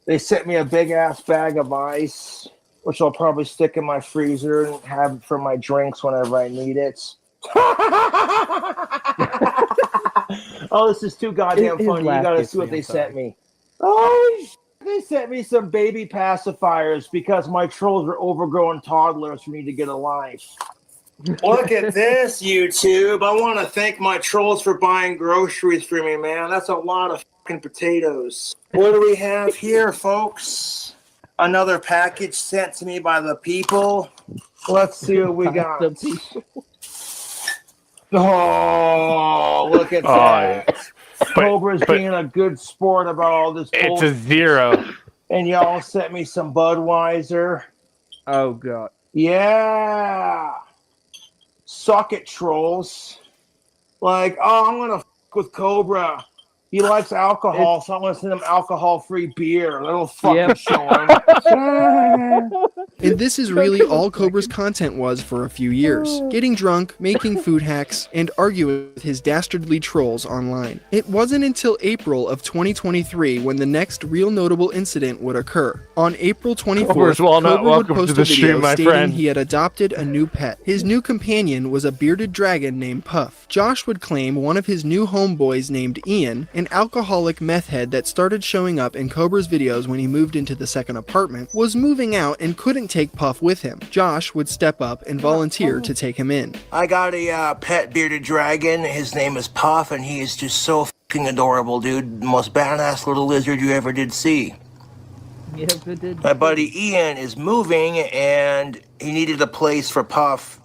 They sent me a big ass bag of ice, which I'll probably stick in my freezer and have for my drinks whenever I need it. Oh, this is too goddamn His funny. You laugh gotta gets see what me, they I'm sorry. sent me. Oh, they sent me some baby pacifiers because my trolls are overgrown toddlers who need to get a life. Look at this, YouTube. I want to thank my trolls for buying groceries for me, man. That's a lot of fucking potatoes. What do we have here, folks? Another package sent to me by the people. Let's see what we got. The people. Oh, look at Oh, that. yeah. Cobra's being a good sport about all this It's bullshit. a 0. And y'all sent me some Budweiser. Oh, God. Yeah. Suck it, trolls. Like, oh, I'm going to with Cobra. He likes alcohol, so I'm going to send him alcohol-free beer. That'll fucking show him. And this is really all Cobra's content was for a few years. Getting drunk, making food hacks, and arguing with his dastardly trolls online. It wasn't until April of 2023 when the next real notable incident would occur. On April 24th, Cobra's Walnut, Cobra would welcome post to a the video stream, my stating friend. he had adopted a new pet. His new companion was a bearded dragon named Puff. Josh would claim one of his new homeboys named Ian, an alcoholic meth head that started showing up in Cobra's videos when he moved into the second apartment, was moving out and couldn't take Puff with him. Josh would step up and volunteer to take him in. I got a pet bearded dragon. His name is Puff, and he is just so fucking adorable, dude. The most badass little lizard you ever did see. Yes, it did. My buddy Ian is moving, and he needed a place for Puff.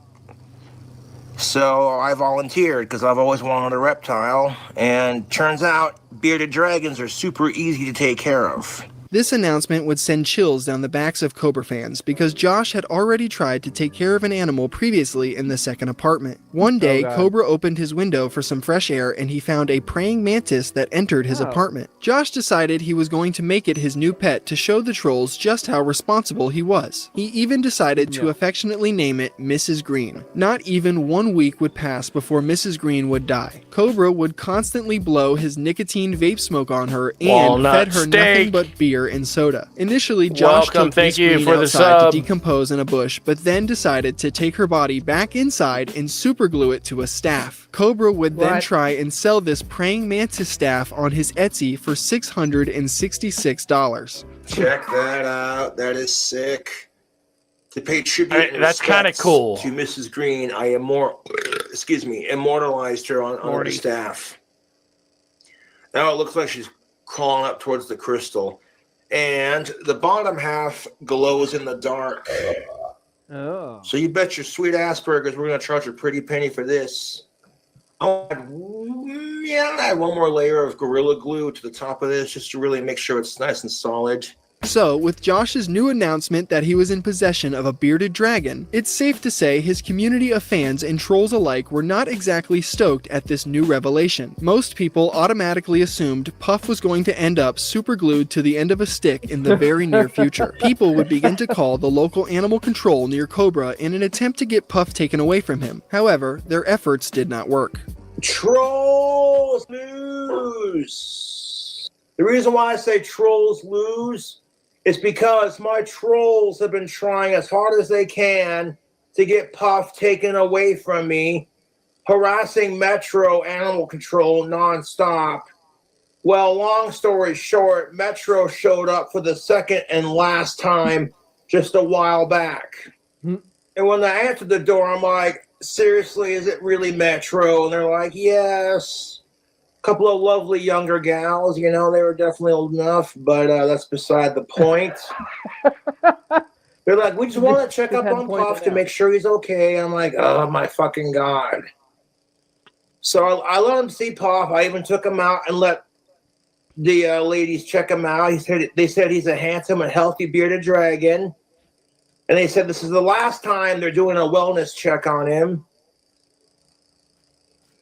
So I volunteered because I've always wanted a reptile. And turns out bearded dragons are super easy to take care of. This announcement would send chills down the backs of Cobra fans because Josh had already tried to take care of an animal previously in the second apartment. One day, God. Cobra opened his window for some fresh air and he found a praying mantis that entered his apartment. Josh decided he was going to make it his new pet to show the trolls just how responsible he was. He even decided to affectionately name it Mrs. Green. Not even 1 week would pass before Mrs. Green would die. Cobra would constantly blow his nicotine vape smoke on her and Walnut fed her nothing steak. but beer and soda. Initially, Josh Welcome, took thank Miss you Green for the outside sub. to decompose in a bush, but then decided to take her body back inside and superglue it to a staff. Cobra would then What? try and sell this praying mantis staff on his Etsy for $666. Check that out. That is sick. To pay tribute and That's kinda respects cool. to Mrs. Green, I immortalized her on the Morty. staff. Now it looks like she's crawling up towards the crystal. And the bottom half glows in the dark. Oh. So you bet your sweet Asperger's we're going to charge a pretty penny for this. I'll add one more layer of Gorilla Glue to the top of this just to really make sure it's nice and solid. So, with Josh's new announcement that he was in possession of a bearded dragon, it's safe to say his community of fans and trolls alike were not exactly stoked at this new revelation. Most people automatically assumed Puff was going to end up superglued to the end of a stick in the very near future. People would begin to call the local animal control near Cobra in an attempt to get Puff taken away from him. However, their efforts did not work. Trolls lose. The reason why I say trolls lose is because my trolls have been trying as hard as they can to get Puff taken away from me, harassing Metro Animal Control nonstop. Well, long story short, Metro showed up for the second and last time just a while back. And when I answered the door, I'm like, seriously, is it really Metro? And they're like, yes. A couple of lovely younger gals, you know, they were definitely old enough, but that's beside the point. They're like, we just want to check up on Puff to make sure he's okay. I'm like, oh my fucking God. So I let him see Puff. I even took him out and let the ladies check him out. They said he's a handsome and healthy bearded dragon. And they said this is the last time they're doing a wellness check on him.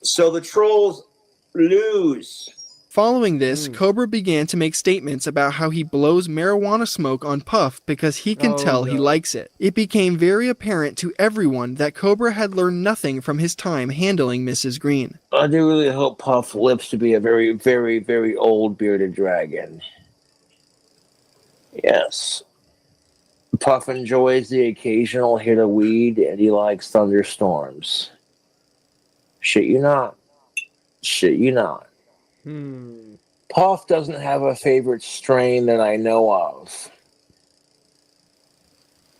So the trolls lose. Following this, Cobra began to make statements about how he blows marijuana smoke on Puff because he can tell he likes it. It became very apparent to everyone that Cobra had learned nothing from his time handling Mrs. Green. I do really hope Puff lives to be a very, very, very old bearded dragon. Yes. Puff enjoys the occasional hit of weed, and he likes thunderstorms. Shit you not. Shit you not. Puff doesn't have a favorite strain that I know of.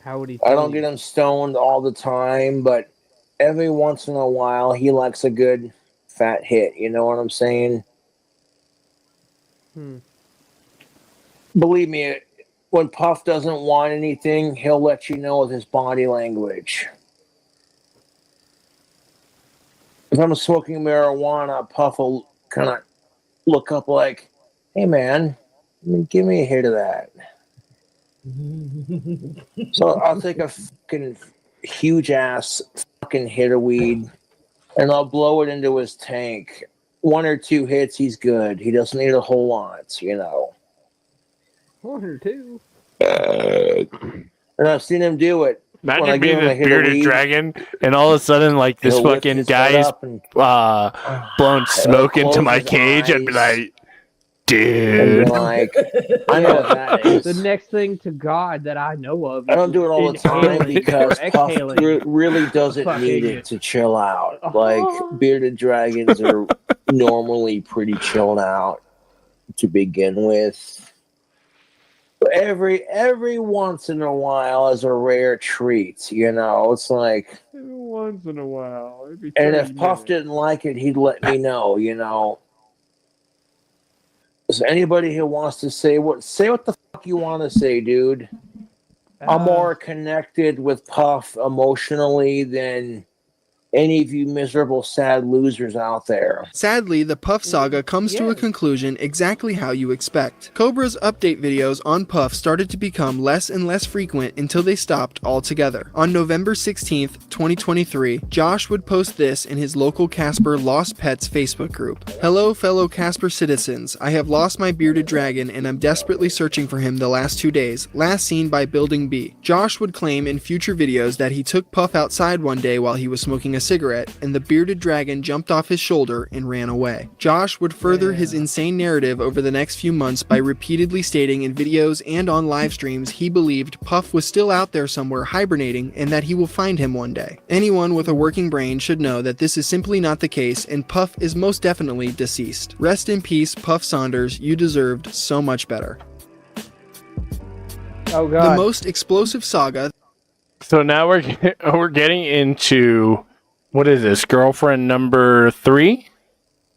How would he? I don't get him stoned all the time, but every once in a while he likes a good fat hit. You know what I'm saying? Believe me, when Puff doesn't want anything, he'll let you know with his body language. If I'm smoking marijuana, Puff will kind of look up like, hey man, give me a hit of that. So I'll take a fucking huge ass fucking hit of weed and I'll blow it into his tank. 1 or 2 hits, he's good. He doesn't need a whole lot, you know. 1 or 2. And I've seen him do it. Imagine being this bearded dragon, and all of a sudden, like, this fucking guy's blowing smoke into my cage, and be like, dude. Like, I know what that is. The next thing to God that I know of. I don't do it all the time because Puff really doesn't need it to chill out. Like, bearded dragons are normally pretty chilled out to begin with. Every once in a while is a rare treat, you know. It's like every once in a while. And if Puff didn't like it, he'd let me know, you know. Is anybody who wants to say what the fuck you want to say, dude? I'm more connected with Puff emotionally than any of you miserable, sad losers out there. Sadly, the Puff saga comes to a conclusion exactly how you expect. Cobra's update videos on Puff started to become less and less frequent until they stopped altogether. On November 16th, 2023, Josh would post this in his local Casper Lost Pets Facebook group. Hello, fellow Casper citizens. I have lost my bearded dragon and I'm desperately searching for him the last 2 days, last seen by Building B. Josh would claim in future videos that he took Puff outside one day while he was smoking a cigarette, and the bearded dragon jumped off his shoulder and ran away. Josh would further his insane narrative over the next few months by repeatedly stating in videos and on live streams he believed Puff was still out there somewhere hibernating and that he will find him one day. Anyone with a working brain should know that this is simply not the case, and Puff is most definitely deceased. Rest in peace, Puff Saunders. You deserved so much better. Oh God. The most explosive saga. So now we're getting into, what is this, girlfriend number 3?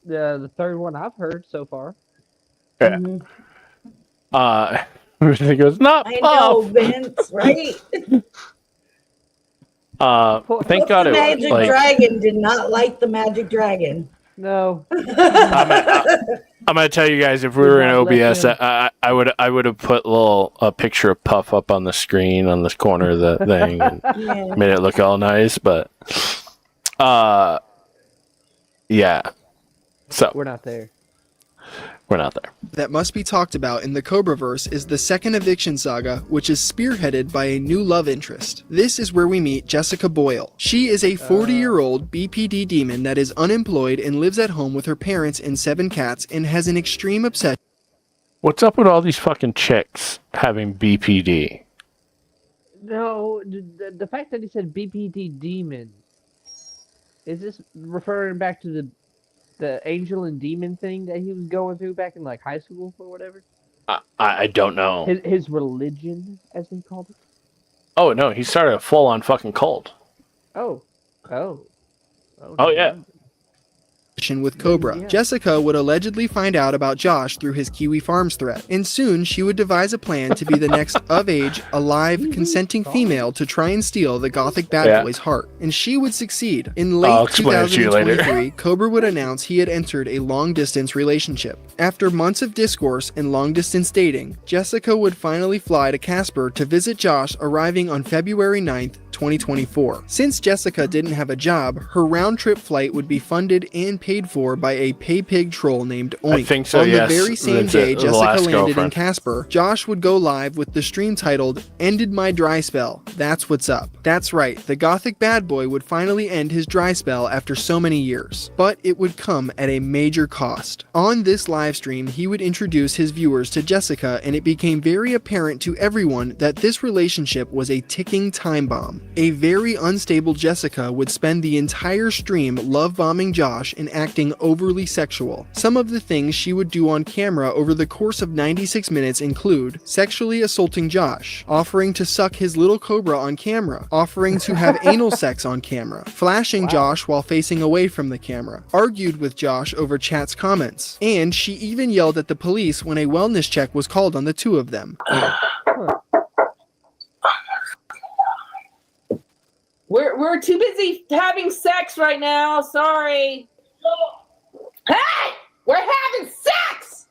The third one I've heard so far. Yeah. He goes, not I know, Vince, right? Thank God the it Magic was like, Dragon did not like the Magic Dragon. No. I'm gonna tell you guys, if we were in OBS, I would have put a picture of Puff up on the screen on this corner of the thing and made it look all nice. But yeah. So we're not there. We're not there. That must be talked about in the Cobraverse is the second eviction saga, which is spearheaded by a new love interest. This is where we meet Jessica Boyle. She is a 40-year-old BPD demon that is unemployed and lives at home with her parents and 7 cats and has an extreme obsession. What's up with all these fucking chicks having BPD? No, the fact that he said BPD demon, is this referring back to the angel and demon thing that he was going through back in like high school or whatever? I don't know. His religion, as they called it. Oh no, he started a full-on fucking cult. Oh yeah. With Cobra. Yeah. Jessica would allegedly find out about Josh through his Kiwi Farms threat, and soon she would devise a plan to be the next of-age, alive, consenting female to try and steal the gothic bad boy's heart. And she would succeed. In late 2023, Cobra would announce he had entered a long-distance relationship. After months of discourse and long-distance dating, Jessica would finally fly to Casper to visit Josh, arriving on February 9th, 2024. Since Jessica didn't have a job, her round-trip flight would be funded and paid for by a pay-pig troll named Oink. I think so, On yes. the very same That's day it. The Jessica last landed in girlfriend. Casper, Josh would go live with the stream titled, "Ended My Dry Spell. That's What's Up." That's right, the gothic bad boy would finally end his dry spell after so many years. But it would come at a major cost. On this live stream, he would introduce his viewers to Jessica, and it became very apparent to everyone that this relationship was a ticking time bomb. A very unstable Jessica would spend the entire stream love-bombing Josh and acting overly sexual. Some of the things she would do on camera over the course of 96 minutes include sexually assaulting Josh, offering to suck his little cobra on camera, offering to have anal sex on camera, flashing Josh while facing away from the camera, argued with Josh over chat's comments, and she even yelled at the police when a wellness check was called on the two of them. We're too busy having sex right now. Sorry. Hey, we're having sex.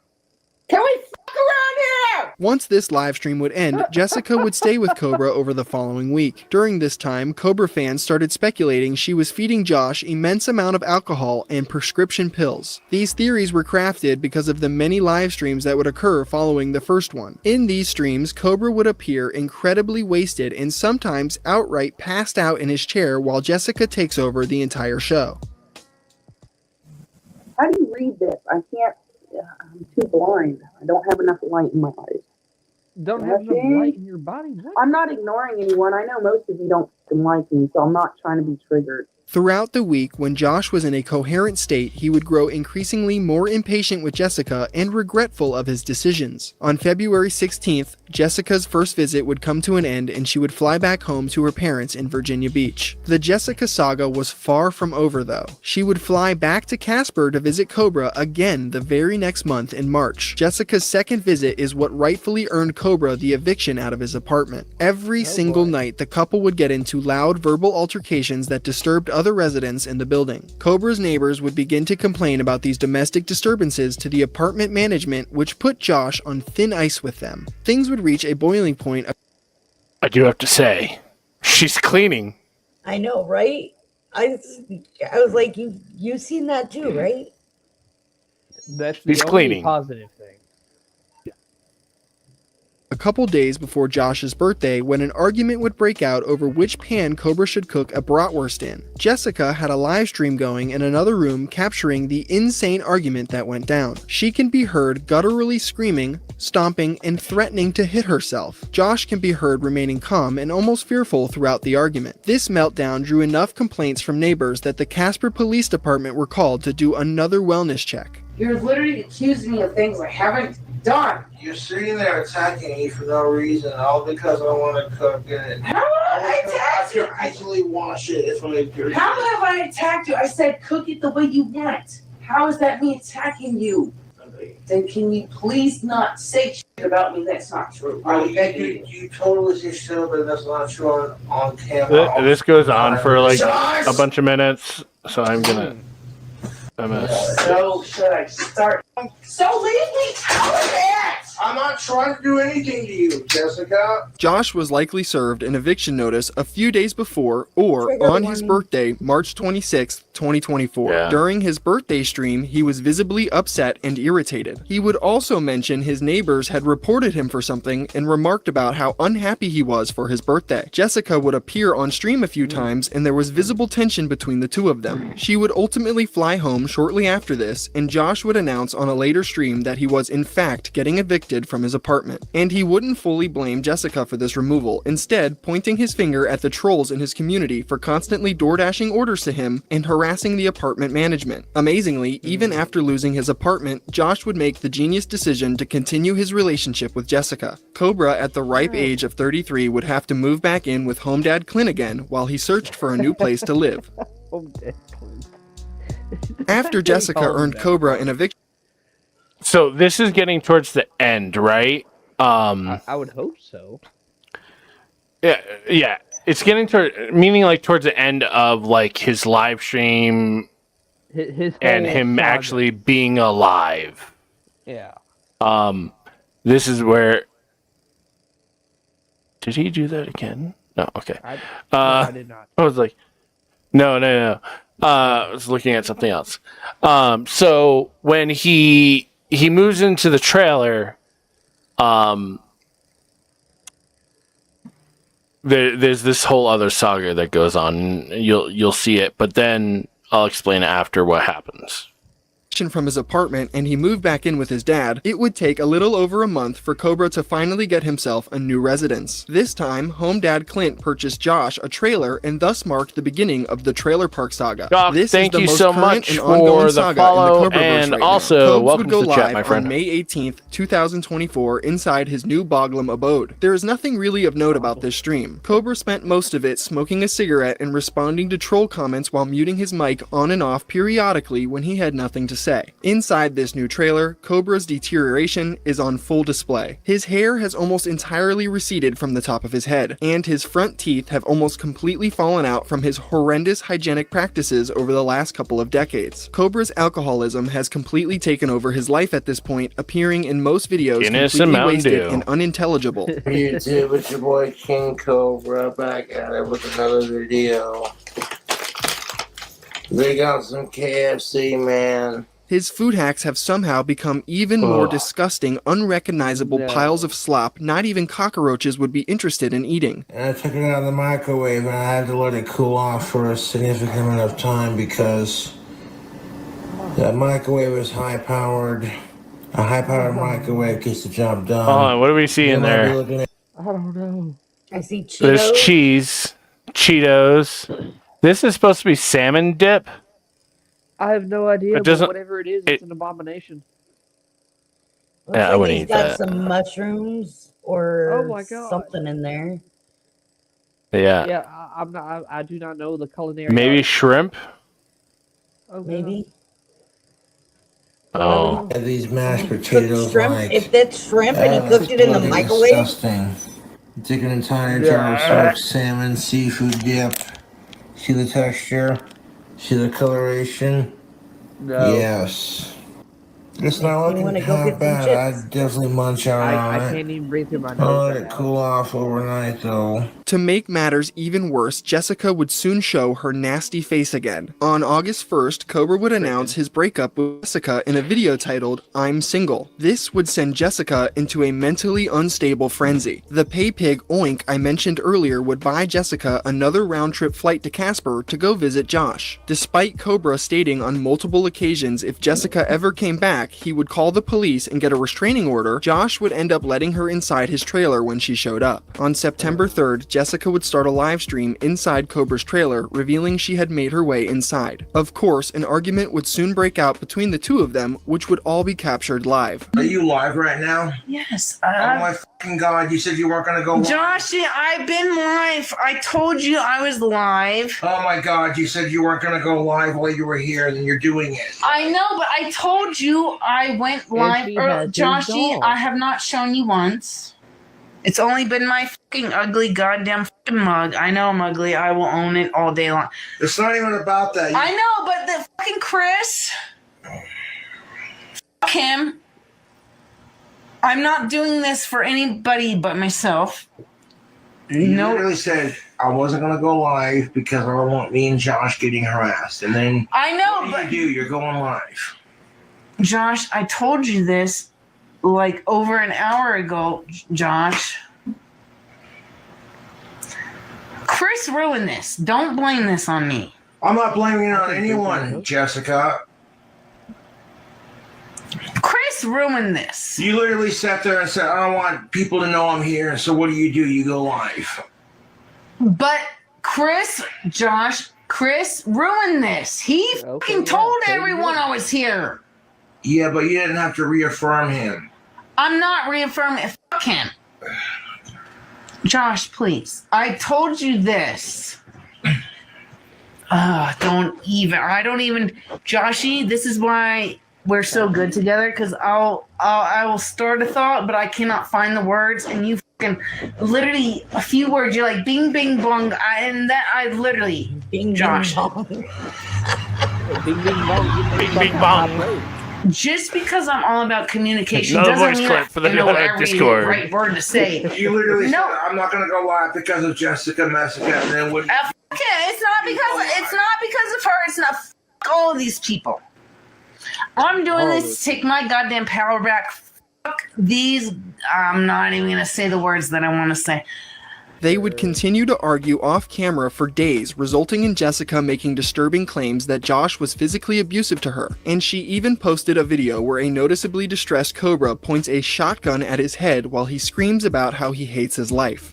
Can we fuck around here? Once this live stream would end, Jessica would stay with Cobra over the following week. During this time, Cobra fans started speculating she was feeding Josh immense amount of alcohol and prescription pills. These theories were crafted because of the many live streams that would occur following the first one. In these streams, Cobra would appear incredibly wasted and sometimes outright passed out in his chair while Jessica takes over the entire show. How do you read this? I can't. I'm too blind. I don't have enough light in my eyes. Don't have enough light in your body? What? I'm not ignoring anyone. I know most of you don't like me, so I'm not trying to be triggered. Throughout the week, when Josh was in a coherent state, he would grow increasingly more impatient with Jessica and regretful of his decisions. On February 16th, Jessica's first visit would come to an end and she would fly back home to her parents in Virginia Beach. The Jessica saga was far from over though. She would fly back to Casper to visit Cobra again the very next month in March. Jessica's second visit is what rightfully earned Cobra the eviction out of his apartment. Every single night, the couple would get into loud verbal altercations that disturbed other residents in the building. Cobra's neighbors would begin to complain about these domestic disturbances to the apartment management, which put Josh on thin ice with them. Things would reach a boiling point. I do have to say, she's cleaning. I know, right? I was like, you've seen that too, right? That's He's the only cleaning. positive thing. A couple days before Josh's birthday, when an argument would break out over which pan Cobra should cook a bratwurst in. Jessica had a live stream going in another room capturing the insane argument that went down. She can be heard gutturally screaming, stomping, and threatening to hit herself. Josh can be heard remaining calm and almost fearful throughout the argument. This meltdown drew enough complaints from neighbors that the Casper Police Department were called to do another wellness check. You're literally accusing me of things I haven't done. You're sitting there attacking me for no reason, all because I want to cook it. How have I attacked you? I can easily wash it if I do. How have I attacked you? I said cook it the way you want. How is that me attacking you? Then can you please not say shit about me that's not true? You totally say shit, but that's not true on camera. This goes on for like a bunch of minutes, so I'm gonna. So should I start? So leave me out of it! I'm not trying to do anything to you, Jessica. Josh was likely served an eviction notice a few days before or Trigger on his warning. birthday, March 26, 2024. Yeah. During his birthday stream, he was visibly upset and irritated. He would also mention his neighbors had reported him for something and remarked about how unhappy he was for his birthday. Jessica would appear on stream a few times and there was visible tension between the two of them. She would ultimately fly home shortly after this, and Josh would announce on a later stream that he was in fact getting evicted from his apartment. And he wouldn't fully blame Jessica for this removal, instead pointing his finger at the trolls in his community for constantly door-dashing orders to him and harassing the apartment management. Amazingly, even after losing his apartment, Josh would make the genius decision to continue his relationship with Jessica. Cobra, at the ripe age of 33, would have to move back in with Home Dad Clint again while he searched for a new place to live. After Jessica earned Cobra an eviction. So this is getting towards the end, right? I would hope so. Yeah. It's getting meaning like towards the end of like his live stream His and whole him saga. actually being alive. Yeah. This is where. Did he do that again? No. Okay. No, I did not. I was like, no. I was looking at something else. So when he moves into the trailer, there's this whole other saga that goes on. You'll see it, but then I'll explain after what happens. From his apartment and he moved back in with his dad, it would take a little over a month for Cobra to finally get himself a new residence. This time, Home Dad Clint purchased Josh a trailer and thus marked the beginning of the Trailer Park Saga. Doc, This thank is the you most so current much and for ongoing the saga follow, in the Cobraverse and right also now. Cobes welcome would go to the chat, live my friend. on May 18th, 2024 inside his new Boglum abode. There is nothing really of note about this stream. Cobra spent most of it smoking a cigarette and responding to troll comments while muting his mic on and off periodically when he had nothing to say. Inside this new trailer, Cobra's deterioration is on full display. His hair has almost entirely receded from the top of his head, and his front teeth have almost completely fallen out from his horrendous hygienic practices over the last couple of decades. Cobra's alcoholism has completely taken over his life at this point, appearing in most videos Guinness and completely Mountain wasted Dew. and unintelligible. YouTube, it's your boy King Cobra back at it with another video. They got some KFC, man. His food hacks have somehow become even more disgusting, unrecognizable piles of slop not even cockroaches would be interested in eating. And I took it out of the microwave and I had to let it cool off for a significant amount of time because that microwave is high-powered. A high-powered microwave gets the job done. Hold on, what do we see in there? I don't know. I see Cheetos. There's cheese, Cheetos. This is supposed to be salmon dip. I have no idea, It but doesn't- whatever it is, it's an abomination. Looks Yeah, I like wouldn't he's eat got that. some mushrooms or Oh my God. something in there. Yeah. Yeah, I'm not. I do not know the culinary. Maybe art. shrimp. Oh, Maybe. Oh. And these mashed potatoes, Cooked shrimp. like, If that's shrimp and he cooked it in the absolutely microwave, disgusting. You take an entire jar of smoked salmon, seafood dip. See the texture? See the coloration? No. Yes. It's not Makes me looking wanna go half get some bad. chips. I'd definitely munch out I on it. can't even breathe through my I'll nose. let right it now. cool off overnight, though. To make matters even worse, Jessica would soon show her nasty face again. On August 1st, Cobra would announce his breakup with Jessica in a video titled, "I'm Single." This would send Jessica into a mentally unstable frenzy. The pay pig Oink I mentioned earlier would buy Jessica another round-trip flight to Casper to go visit Josh. Despite Cobra stating on multiple occasions if Jessica ever came back, he would call the police and get a restraining order, Josh would end up letting her inside his trailer when she showed up. On September 3rd, Jessica would start a live stream inside Cobra's trailer, revealing she had made her way inside. Of course, an argument would soon break out between the two of them, which would all be captured live. Are you live right now? Yes. Oh my fucking god, you said you weren't gonna go live. Joshy, I've been live. I told you I was live. Oh my god, you said you weren't gonna go live while you were here, and you're doing it. I know, but I told you I went live. she has his Joshy, doll. I have not shown you once. It's only been my fucking ugly goddamn fucking mug. I know I'm ugly. I will own it all day long. It's not even about that. I know, but the fucking Chris. Fuck him. I'm not doing this for anybody but myself. You literally said I wasn't gonna go live because I don't want me and Josh getting harassed. And then I know, what do? You're going live. Josh, I told you this like over an hour ago, Josh. Chris ruined this. Don't blame this on me. I'm not blaming it on anyone, Jessica. Chris ruined this. You literally sat there and said, I don't want people to know I'm here, so what do? You go live. But Chris ruined this. He fucking told everyone I was here. Yeah, but you didn't have to reaffirm him. I'm not reaffirming. Fuck him. Josh, please. I told you this. I don't even. Joshy, this is why we're so good together, because I will start a thought, but I cannot find the words, and you fucking literally a few words. You're like bing bing bong, I literally bing Josh. Bing Bing bing bong. Bing bing bong. Just because I'm all about communication Another doesn't voice mean clip for the I know every Discord. right word to say. You literally said, I'm not going to go live because of Jessica Messica, and then when... Okay, it's not because of her. It's not all of these people. I'm doing this to take my goddamn power back. Fuck these. I'm not even going to say the words that I want to say. They would continue to argue off camera for days, resulting in Jessica making disturbing claims that Josh was physically abusive to her. And she even posted a video where a noticeably distressed Cobra points a shotgun at his head while he screams about how he hates his life.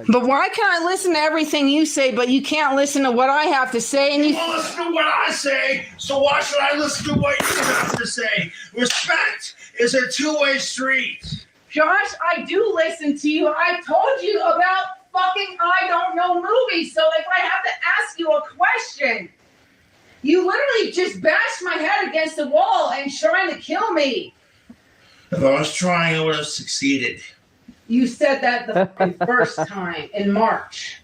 But why can I listen to everything you say, but you can't listen to what I have to say? And you won't listen to what I say, so why should I listen to what you have to say? Respect is a two-way street. Josh, I do listen to you. I told you about fucking I don't know movies, so if I have to ask you a question, you literally just bashed my head against the wall and trying to kill me. If I was trying, I would have succeeded. You said that the first time in March.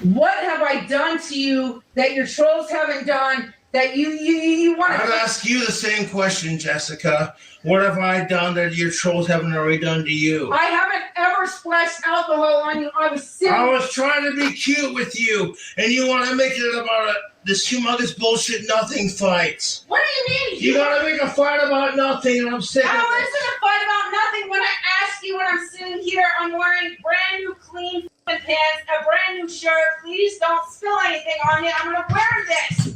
What have I done to you that your trolls haven't done that you want to... I'd ask you the same question, Jessica. What have I done that your trolls haven't already done to you? I haven't ever splashed alcohol on you. I was serious. I was trying to be cute with you, and you want to make it about this humongous bullshit nothing fight. What do you mean? You gotta make a fight about nothing, and I'm sick of it. How is it a fight about nothing when I ask you when I'm sitting here, I'm wearing brand new clean pants, a brand new shirt. Please don't spill anything on me. I'm gonna wear this.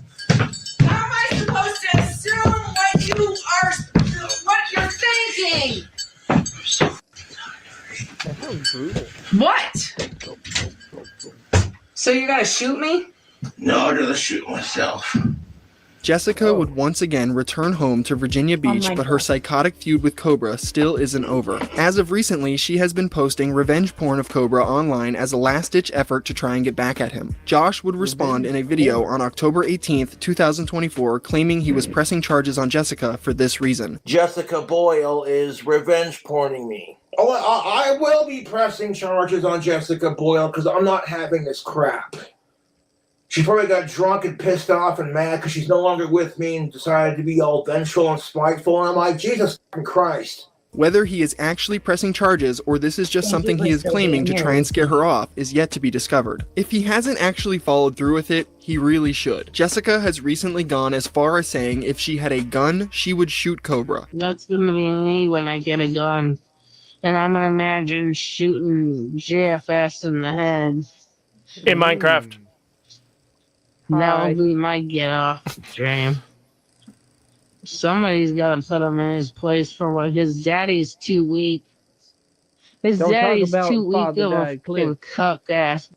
How am I supposed to assume what you're thinking? What? So you're gonna shoot me? No, I'd rather shoot myself. Jessica would once again return home to Virginia Beach, but her psychotic feud with Cobra still isn't over. As of recently, she has been posting revenge porn of Cobra online as a last-ditch effort to try and get back at him. Josh would respond in a video on October 18th, 2024, claiming he was pressing charges on Jessica for this reason. Jessica Boyle is revenge porning me. Oh, I will be pressing charges on Jessica Boyle because I'm not having this crap. She probably got drunk and pissed off and mad because she's no longer with me and decided to be all vengeful and spiteful. And I'm like, Jesus Christ. Whether he is actually pressing charges or this is just something he is claiming to try and scare her off is yet to be discovered. If he hasn't actually followed through with it, he really should. Jessica has recently gone as far as saying if she had a gun, she would shoot Cobra. That's gonna be me when I get a gun. And I'm gonna imagine shooting JFS in the head. In Minecraft. That would be my get off dream. Somebody's got to put him in his place for what his daddy's too weak. His daddy's too weak of a fucking cuck ass.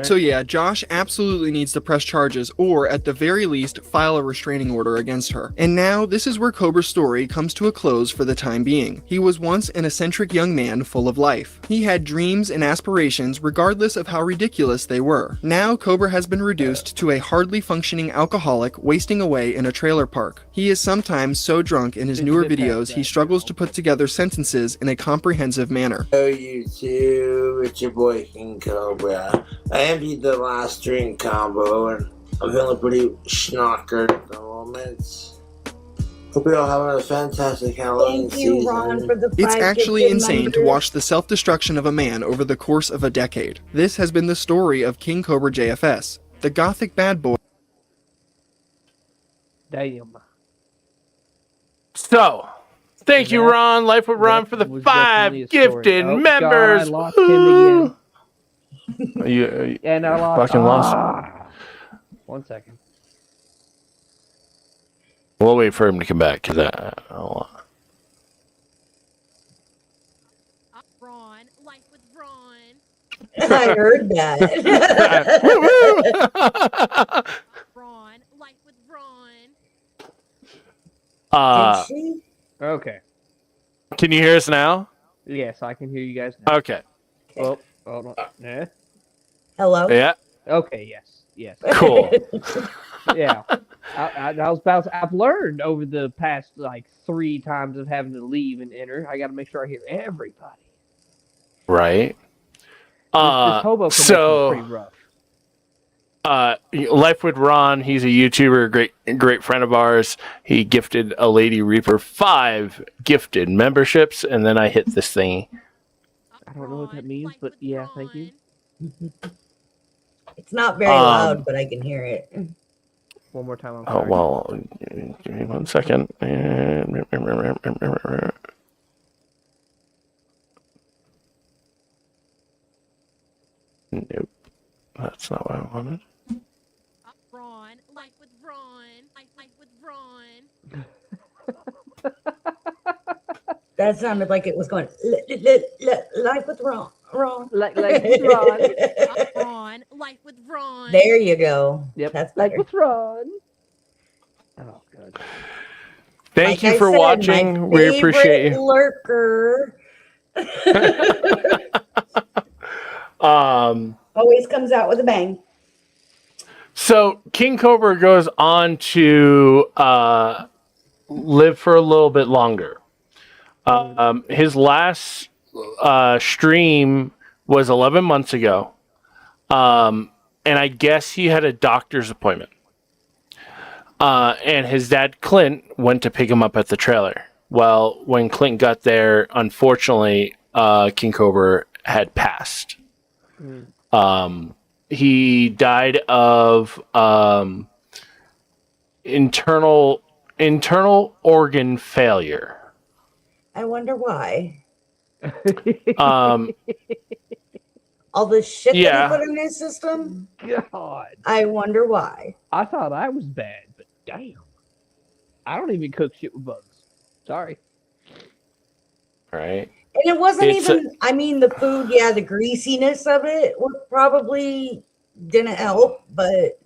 So yeah, Josh absolutely needs to press charges or, at the very least, file a restraining order against her. And now, this is where Cobra's story comes to a close for the time being. He was once an eccentric young man full of life. He had dreams and aspirations regardless of how ridiculous they were. Now, Cobra has been reduced to a hardly functioning alcoholic wasting away in a trailer park. He is sometimes so drunk in his newer videos he struggles to put together sentences in a comprehensive manner. Oh, YouTube, it's your boy King Cobra. I emptied the last drink combo and I'm feeling pretty schnockered at the moment. Hope you all having a fantastic Halloween Thank you, season. Ron, for the It's 5 actually gifted insane to members. watch the self-destruction of a man over the course of a decade. This has been the story of King Cobra JFS, the gothic bad boy. Damn. So, thank you, Ron, Life with Ron, for the 5 gifted members. God, I lost him again. You And I lost. fucking lost. 1 second. We'll wait for him to come back because I heard that. Did she? Okay. Can you hear us now? Yes, I can hear you guys now. Okay. Oh, hold on. Yeah. Hello? Yeah. Okay, yes. Cool. Yeah. I've learned over the past, 3 times of having to leave and enter. I got to make sure I hear everybody. Right. This hobo connection is pretty rough. Life with Ron, he's a YouTuber, great friend of ours. He gifted a Lady Reaper 5 gifted memberships, and then I hit this thingy. I don't know what that means, but yeah, thank you. It's not very loud, but I can hear it. One more time. Oh, well, give me 1 second. Nope. That's not what I wanted. That sounded like it was going life with Ron. Like with Ron. Ron, life with Ron. There you go. Yep. That's like better. with Ron. Oh, good. Thank you I for said, watching. my We appreciate favorite you. Lurker. Always comes out with a bang. So King Cobra goes on to live for a little bit longer. His last stream was 11 months ago. And I guess he had a doctor's appointment. And his dad, Clint, went to pick him up at the trailer. Well, when Clint got there, unfortunately, King Cobra had passed. He died of internal organ failure. I wonder why. Um, All the shit that Yeah. he put in his system. God. I wonder why. I thought I was bad, but damn. I don't even cook shit with bugs. Sorry. right. And it wasn't It's even, I mean, the food, yeah, the greasiness of it probably didn't help, but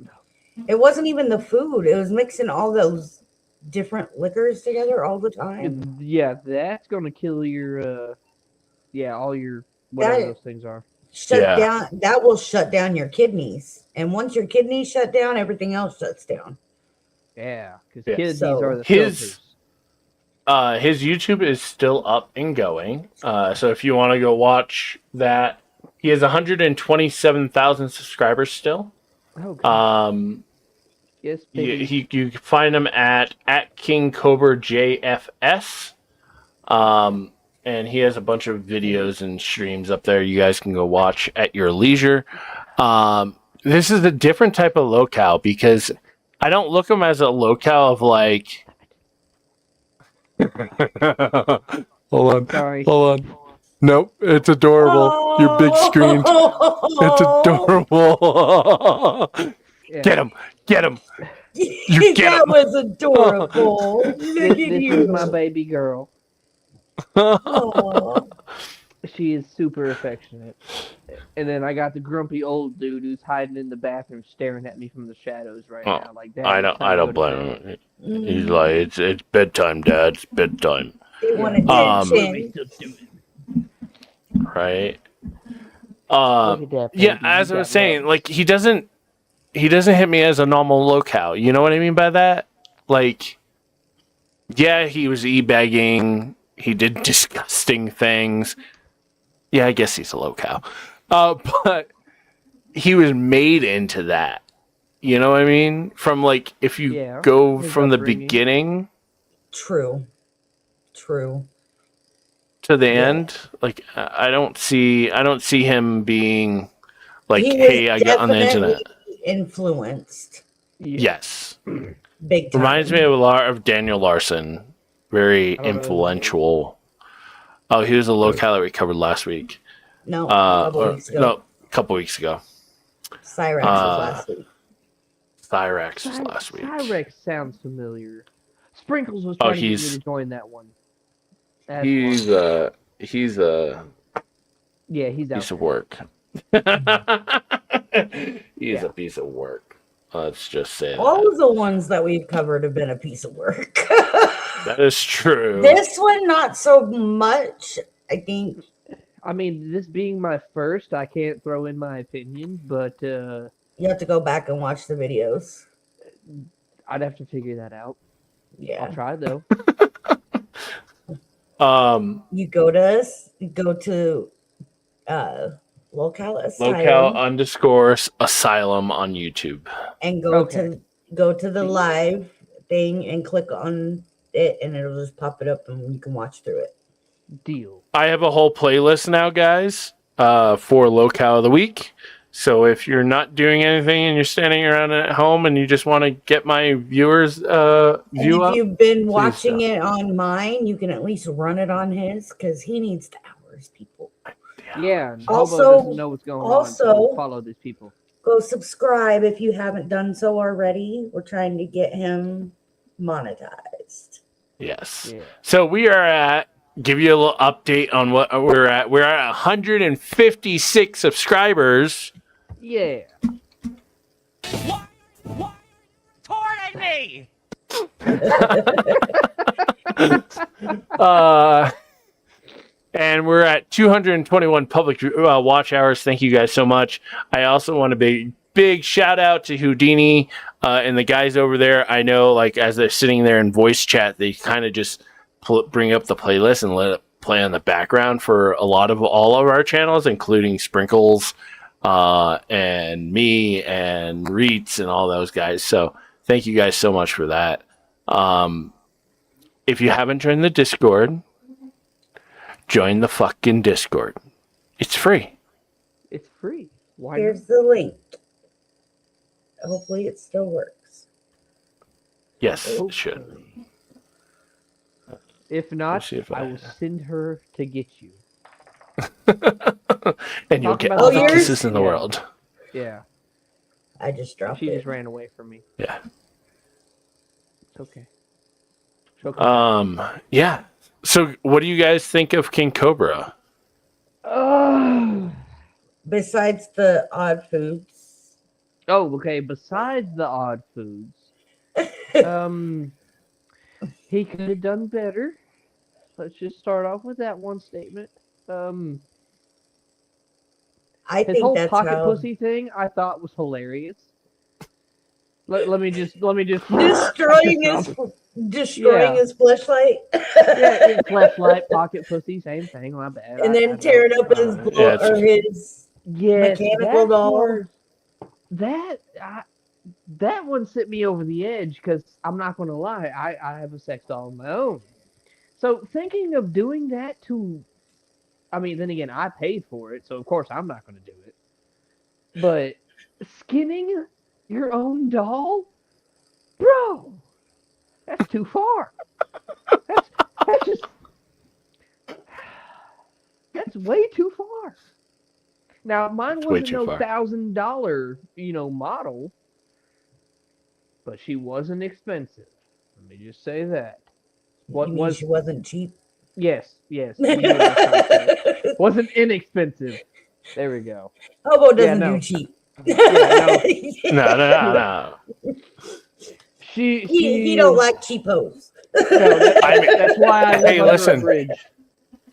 it wasn't even the food. It was mixing all those different liquors together all the time. Yeah, that's gonna kill your all your whatever That- those things are. Shut down, that will shut down your kidneys. And once your kidneys shut down, everything else shuts down. Yeah, because Yeah. kidneys So- are the His filters. his YouTube is still up and going. So if you want to go watch that, he has 127,000 subscribers still. Oh, God. Yes, baby. You can find him at King Cobra JFS. And he has a bunch of videos and streams up there you guys can go watch at your leisure. This is a different type of locale because I don't look him as a locale of like. Hold on. Sorry. Hold on. Nope, it's adorable. Your big screen. It's adorable. Get him. Get him. You get that him. was adorable. Look This at is you. my baby girl. Aw. She is super affectionate. And then I got the grumpy old dude who's hiding in the bathroom staring at me from the shadows right now. Like that. I don't blame him. He's like, it's bedtime, Dad. It's bedtime. They want attention. Right. Look at that, Yeah, baby. as You I was got saying, like he doesn't hit me as a normal locale. You know what I mean by that? Like, yeah, he was e-bagging. He did disgusting things. Yeah, I guess he's a locale. But he was made into that. You know what I mean? From like, if you Yeah, go his from the upbringing. beginning, True. To the end, like I don't see him being like, He was hey, I got on the definitely internet. influenced. Yes. Big time. Reminds me a lot of Daniel Larson. Very don't know his influential. Oh, he was a low calorie covered last week. No, a couple weeks ago. No, a couple weeks ago. Cyrex was last week. Cyrex was last week. Cyrex sounds familiar. Sprinkles was trying to get me to join that one. He's a he's out piece of there. work. He's a piece of work. Let's just say All of the ones that we've covered have been a piece of work. that is true. This one, not so much. I think. I mean, this being my first, I can't throw in my opinion, but you have to go back and watch the videos. I'd have to figure that out. Yeah, I'll try though. You go to Locale _asylum on YouTube. and go to the live thing and click on it, and it'll just pop it up, and you can watch through it. Deal. I have a whole playlist now, guys, for Locale of the Week. So if you're not doing anything and you're standing around at home and you just want to get my viewers view up, if you've been watching it on mine, you can at least run it on his, because he needs the hours, people. Yeah. Also, Hobo doesn't know what's going on. So follow these people. Go subscribe if you haven't done so already. We're trying to get him monetized. Yes. Yeah. So we are at, give you a little update on what we're at. We're at 156 subscribers. Yeah. Why torturing me? And we're at 221 public watch hours. Thank you guys so much. I also want to big shout out to Houdini and the guys over there. I know, like, as they're sitting there in voice chat, they kind of just bring up the playlist and let it play on the background for all of our channels, including Sprinkles and me and Reets and all those guys. So thank you guys so much for that. If you haven't joined the Discord, join the fucking Discord. It's free. It's free. Why Here's the link. Hopefully it still works. Yes, it should. If not, I will send her to get you. And you'll get all the kisses in the world. Yeah. I just dropped it. She it. just ran away from me. Yeah. It's okay. Yeah. So what do you guys think of King Cobra? Besides the odd foods. Oh, okay. Besides the odd foods, he could have done better. Let's just start off with that one statement. I his think whole that's pocket how... pussy thing I thought was hilarious. Let me just destroying his fleshlight. Yeah, fleshlight, pocket pussy, same thing. My bad. And then tearing up his his mechanical doll. That one sent me over the edge, because I'm not going to lie, I have a sex doll of my own. So thinking of doing that to, I mean, then again, I paid for it, so of course I'm not going to do it. But skinning your own doll? Bro, that's too far. That's way too far. Now, mine wasn't no $1,000, model, but she wasn't expensive. Let me just say that. She wasn't cheap? Yes. Wasn't inexpensive. There we go. Hobo doesn't do cheap. No. He don't like cheapos. That's why I live under a bridge.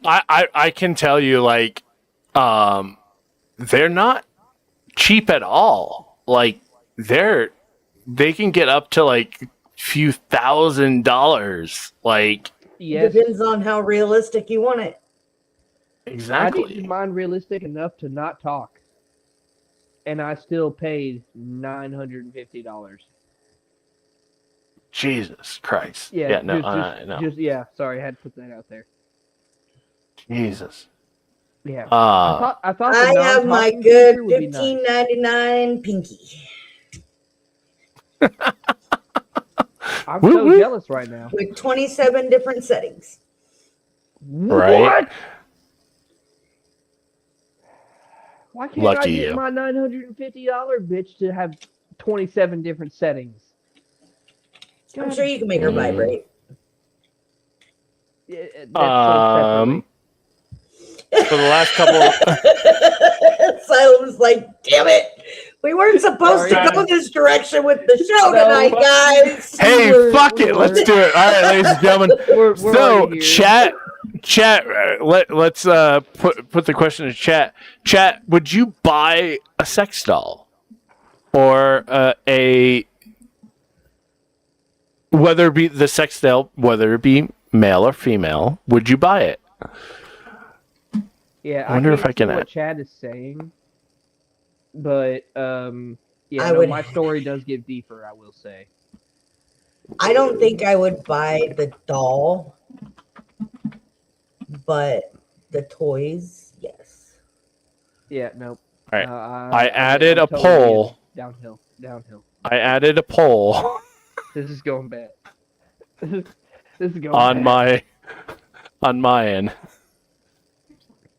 I can tell you, like, they're not cheap at all. Like, they can get up to like few $1,000s. Like, yes. Depends on how realistic you want it. Exactly. I didn't mind realistic enough to not talk, and I still paid $950. Jesus Christ. Yeah, no, no. Yeah, sorry, I had to put that out there. Jesus. Yeah. I thought I have my good $15.99 pinky. I'm so jealous right now. With 27 different settings. Right. What? Why can't I Lucky get you. my $950 bitch to have 27 different settings? I'm sure you can make her vibrate. That's sold separately. For the last couple Asylum's like, damn it. We weren't supposed to go this direction with the show tonight, guys. Hey, fuck it. Let's do it. All right, ladies and gentlemen. So, chat, let's put the question in chat. Chat, would you buy a sex doll? Or whether it be the sex doll, whether it be male or female, would you buy it? Yeah, I wonder if I can can see what Chad is saying, but I would- my story does get deeper, I will say. I don't think I would buy the doll, but the toys, yes. Yeah, no. All right. I added a poll. Downhill. I added a poll This is going bad. This is going on bad. my end.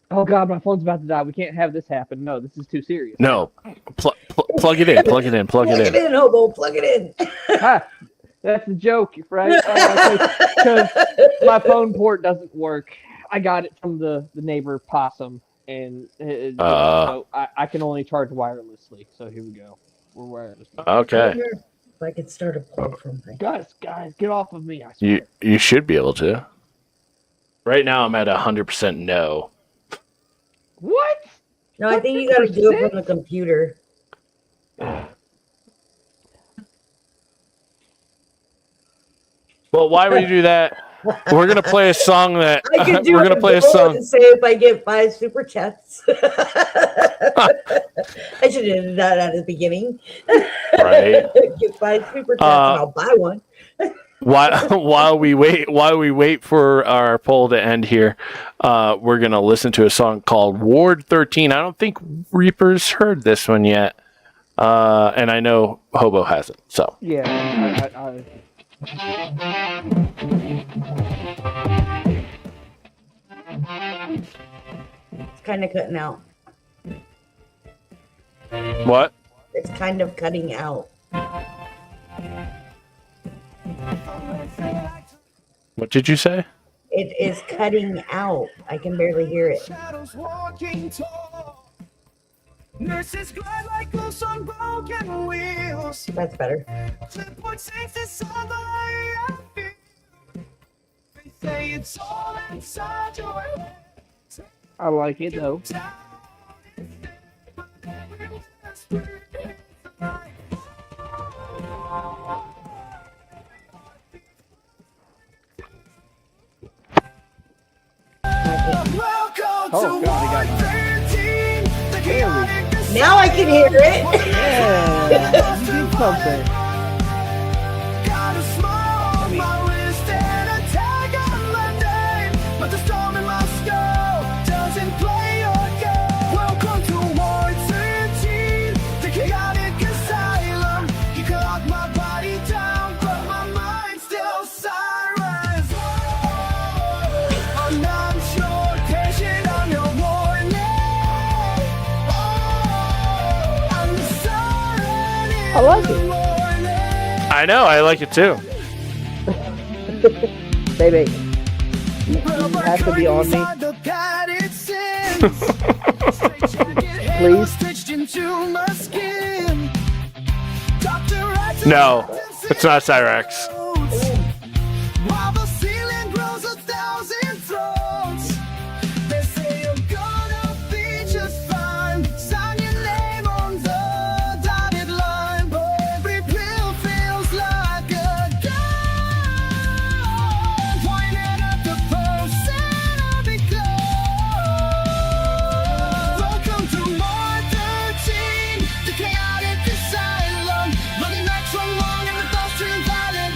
Oh God, my phone's about to die. We can't have this happen. No, this is too serious. No, plug it in. Plug it in. Plug it in, hobo. Plug it in. That's a joke, right? Because my phone port doesn't work. I got it from the neighbor possum, and so I can only charge wirelessly. So here we go. We're wireless. Okay. If I could start a poll from my Guys, get off of me! I swear. You should be able to. Right now, I'm at 100% no. What? No, I think you got to do it from the computer. Well, why would you do that? We're gonna play a song that I could do we're gonna play a poll song. and say if I get 5 super chats. I should have done that at the beginning. Right. Get 5 super chats and I'll buy one. While we wait for our poll to end here, we're gonna listen to a song called Ward 13. I don't think Reaper's heard this one yet, and I know Hobo hasn't. So yeah, It's kind of cutting out. What? It's kind of cutting out. What did you say? It is cutting out. I can barely hear it. Nurses glide like ghosts on broken wheels. That's better. They say it's all inside your head. I like it though. Oh God, he got now I can hear it. Yeah, you did something. Got a smile on my wrist and a tag on my name, but the storm in my skull doesn't play your game. Welcome to Ward 13, the chaotic asylum. You can lock my body down, but my mind's still sirens. I'm not sure, patient on your warning. I'm the siren in I like it. I know, I like it too. Baby, you have to be on me. Please. No, it's not Cyrex. While the ceiling grows 1,000 throats, they say you're gonna be just fine. Sign your name on the dotted line, but every pill feels like a gun pointed at the person I'll become. Welcome to Ward 13, the chaotic asylum. But the nights run long and the thoughts turn violent.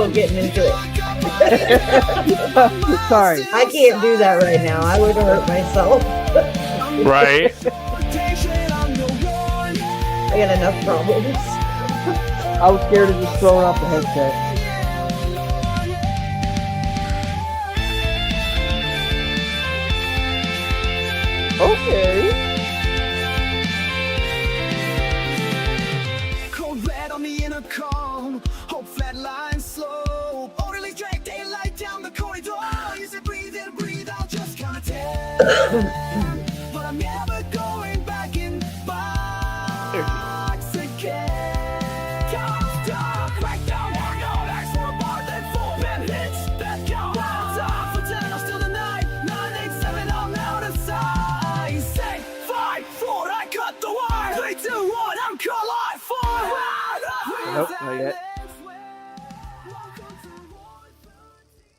Hobo getting into it. Sorry. I can't do that right now. I would hurt myself. Right. I got enough problems. I was scared of just throwing off the headset. Okay. Cold red on the intercom, hope flat line slow. Orderly drag daylight down the corridor. Is it breathe in, breathe out, just can't tell. But I'm never going back in box again. Don't stop, crack down, war no, X for a bar, then full band hits. That count, rounds off for 10, I'm still the night. 987, I'm out of sight. Say, 5, 4, I cut the wire. 3, 2, 1, I'm collide for. Nope, not yet.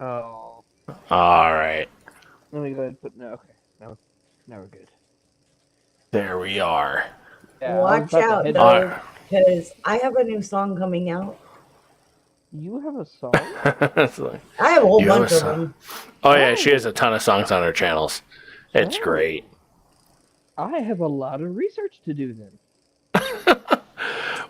Oh. All right. Let me go ahead and put no. Okay, now we're good. There we are. Yeah, Watch out though, because I have a new song coming out. You have a song? I have a whole You bunch have of a song. them. Oh yeah, she has a ton of songs on her channels. It's great. I have a lot of research to do then.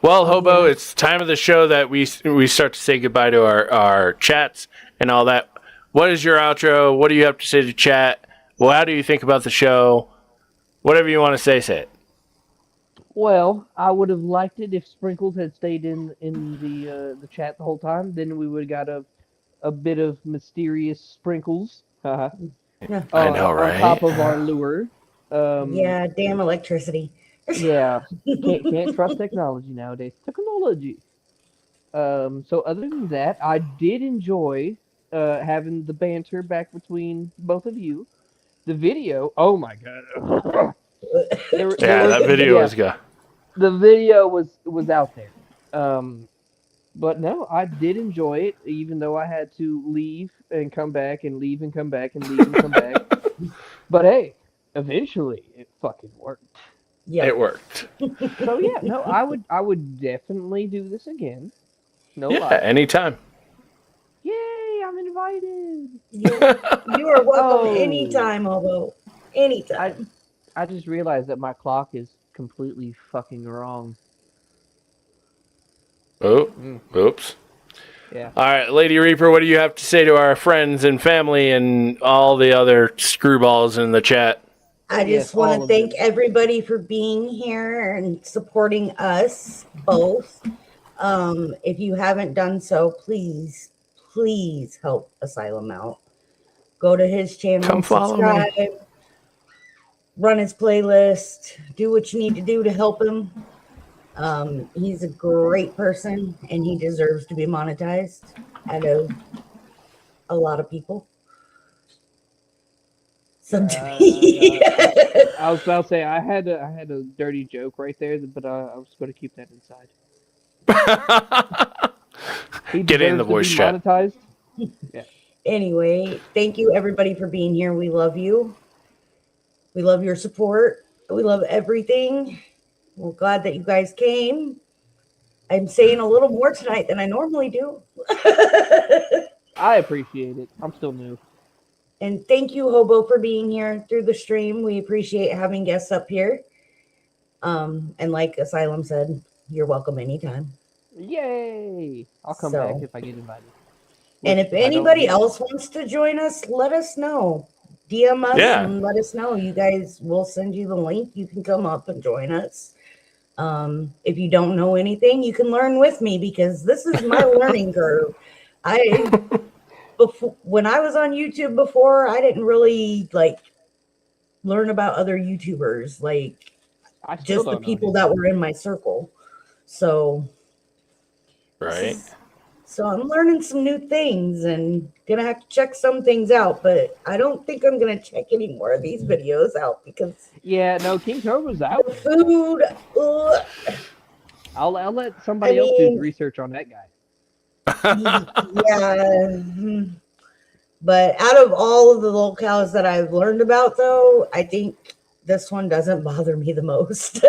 Well, Hobo, it's time of the show that we start to say goodbye to our chats and all that. What is your outro? What do you have to say to chat? Well, how do you think about the show? Whatever you want to say it. Well, I would have liked it if Sprinkles had stayed in the chat the whole time. Then we would have got a bit of mysterious Sprinkles. I know, right? On top of our lure. Yeah, damn electricity. Yeah, can't trust technology nowadays. Technology. So other than that, I did enjoy having the banter back between both of you. The video, oh my god. That video was good. The video was out there. But no, I did enjoy it, even though I had to leave and come back and leave and come back and leave and come back. But hey, eventually it fucking worked. Yeah, it worked. So yeah, no, I would definitely do this again. No Yeah, lie. anytime. Yay, I'm invited. You are welcome anytime, Hobo. Anytime. I just realized that my clock is completely fucking wrong. Oh, oops. Yeah. All right, Lady Reaper, what do you have to say to our friends and family and all the other screwballs in the chat? I just want to thank everybody for being here and supporting us both. If you haven't done so, please help Asylum out. Go to his channel, come follow me. subscribe, run his playlist, do what you need to do to help him. He's a great person and he deserves to be monetized out of a lot of people. I was about to say I had a dirty joke right there, but I was going to keep that inside. Get in the voice chat. Monetized. Yeah. Anyway, thank you everybody for being here. We love you. We love your support. We love everything. We're glad that you guys came. I'm saying a little more tonight than I normally do. I appreciate it. I'm still new. And thank you, Hobo, for being here through the stream. We appreciate having guests up here. And like Asylum said, you're welcome anytime. Yay! I'll come back if I get invited. And if anybody else wants to join us, let us know. DM us and let us know. You guys, we'll send you the link. You can come up and join us. If you don't know anything, you can learn with me because this is my learning curve. When I was on YouTube before, I didn't really learn about other YouTubers, just the people that were in my circle. So, right. So I'm learning some new things and gonna have to check some things out, but I don't think I'm gonna check any more of these videos out because King Cobra's out. The food. I'll let somebody else do the research on that guy. Yeah. But out of all of the locales that I've learned about, though, I think this one doesn't bother me the most.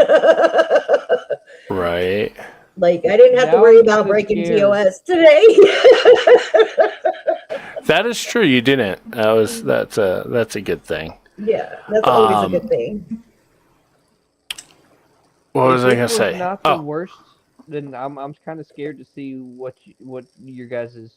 Right. Like, I didn't have to Now worry I'm about kinda breaking scared. TOS today. That is true. You didn't. That's a good thing. Yeah, that's always a good thing. What was If I it gonna was say? not the worst, then I'm kind of scared to see what your guys'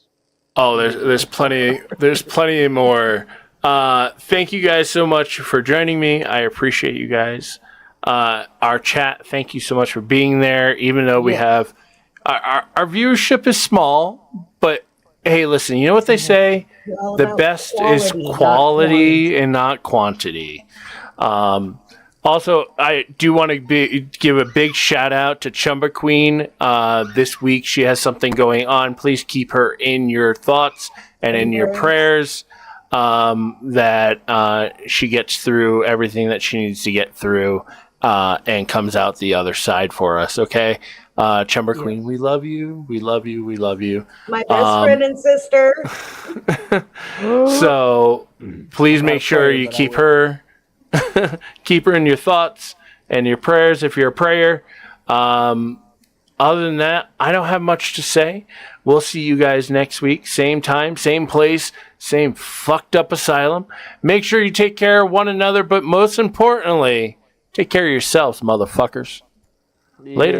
Oh, there's plenty more. Thank you guys so much for joining me. I appreciate you guys. Our chat, thank you so much for being there. Even though we have our viewership is small, but hey, listen, you know what they say? All The about best quality, is not quality and not quantity. Also, I do want to give a big shout out to Chumba Queen. This week she has something going on. Please keep her in your thoughts and in your prayers, that she gets through everything that she needs to get through and comes out the other side for us. Okay, Chumba Queen, we love you. We love you. We love you. My best friend and sister. So please make sure you keep her in your thoughts and your prayers if you're a prayer. Other than that, I don't have much to say. We'll see you guys next week. Same time, same place, same fucked up asylum. Make sure you take care of one another, but most importantly, take care of yourselves, motherfuckers. Later.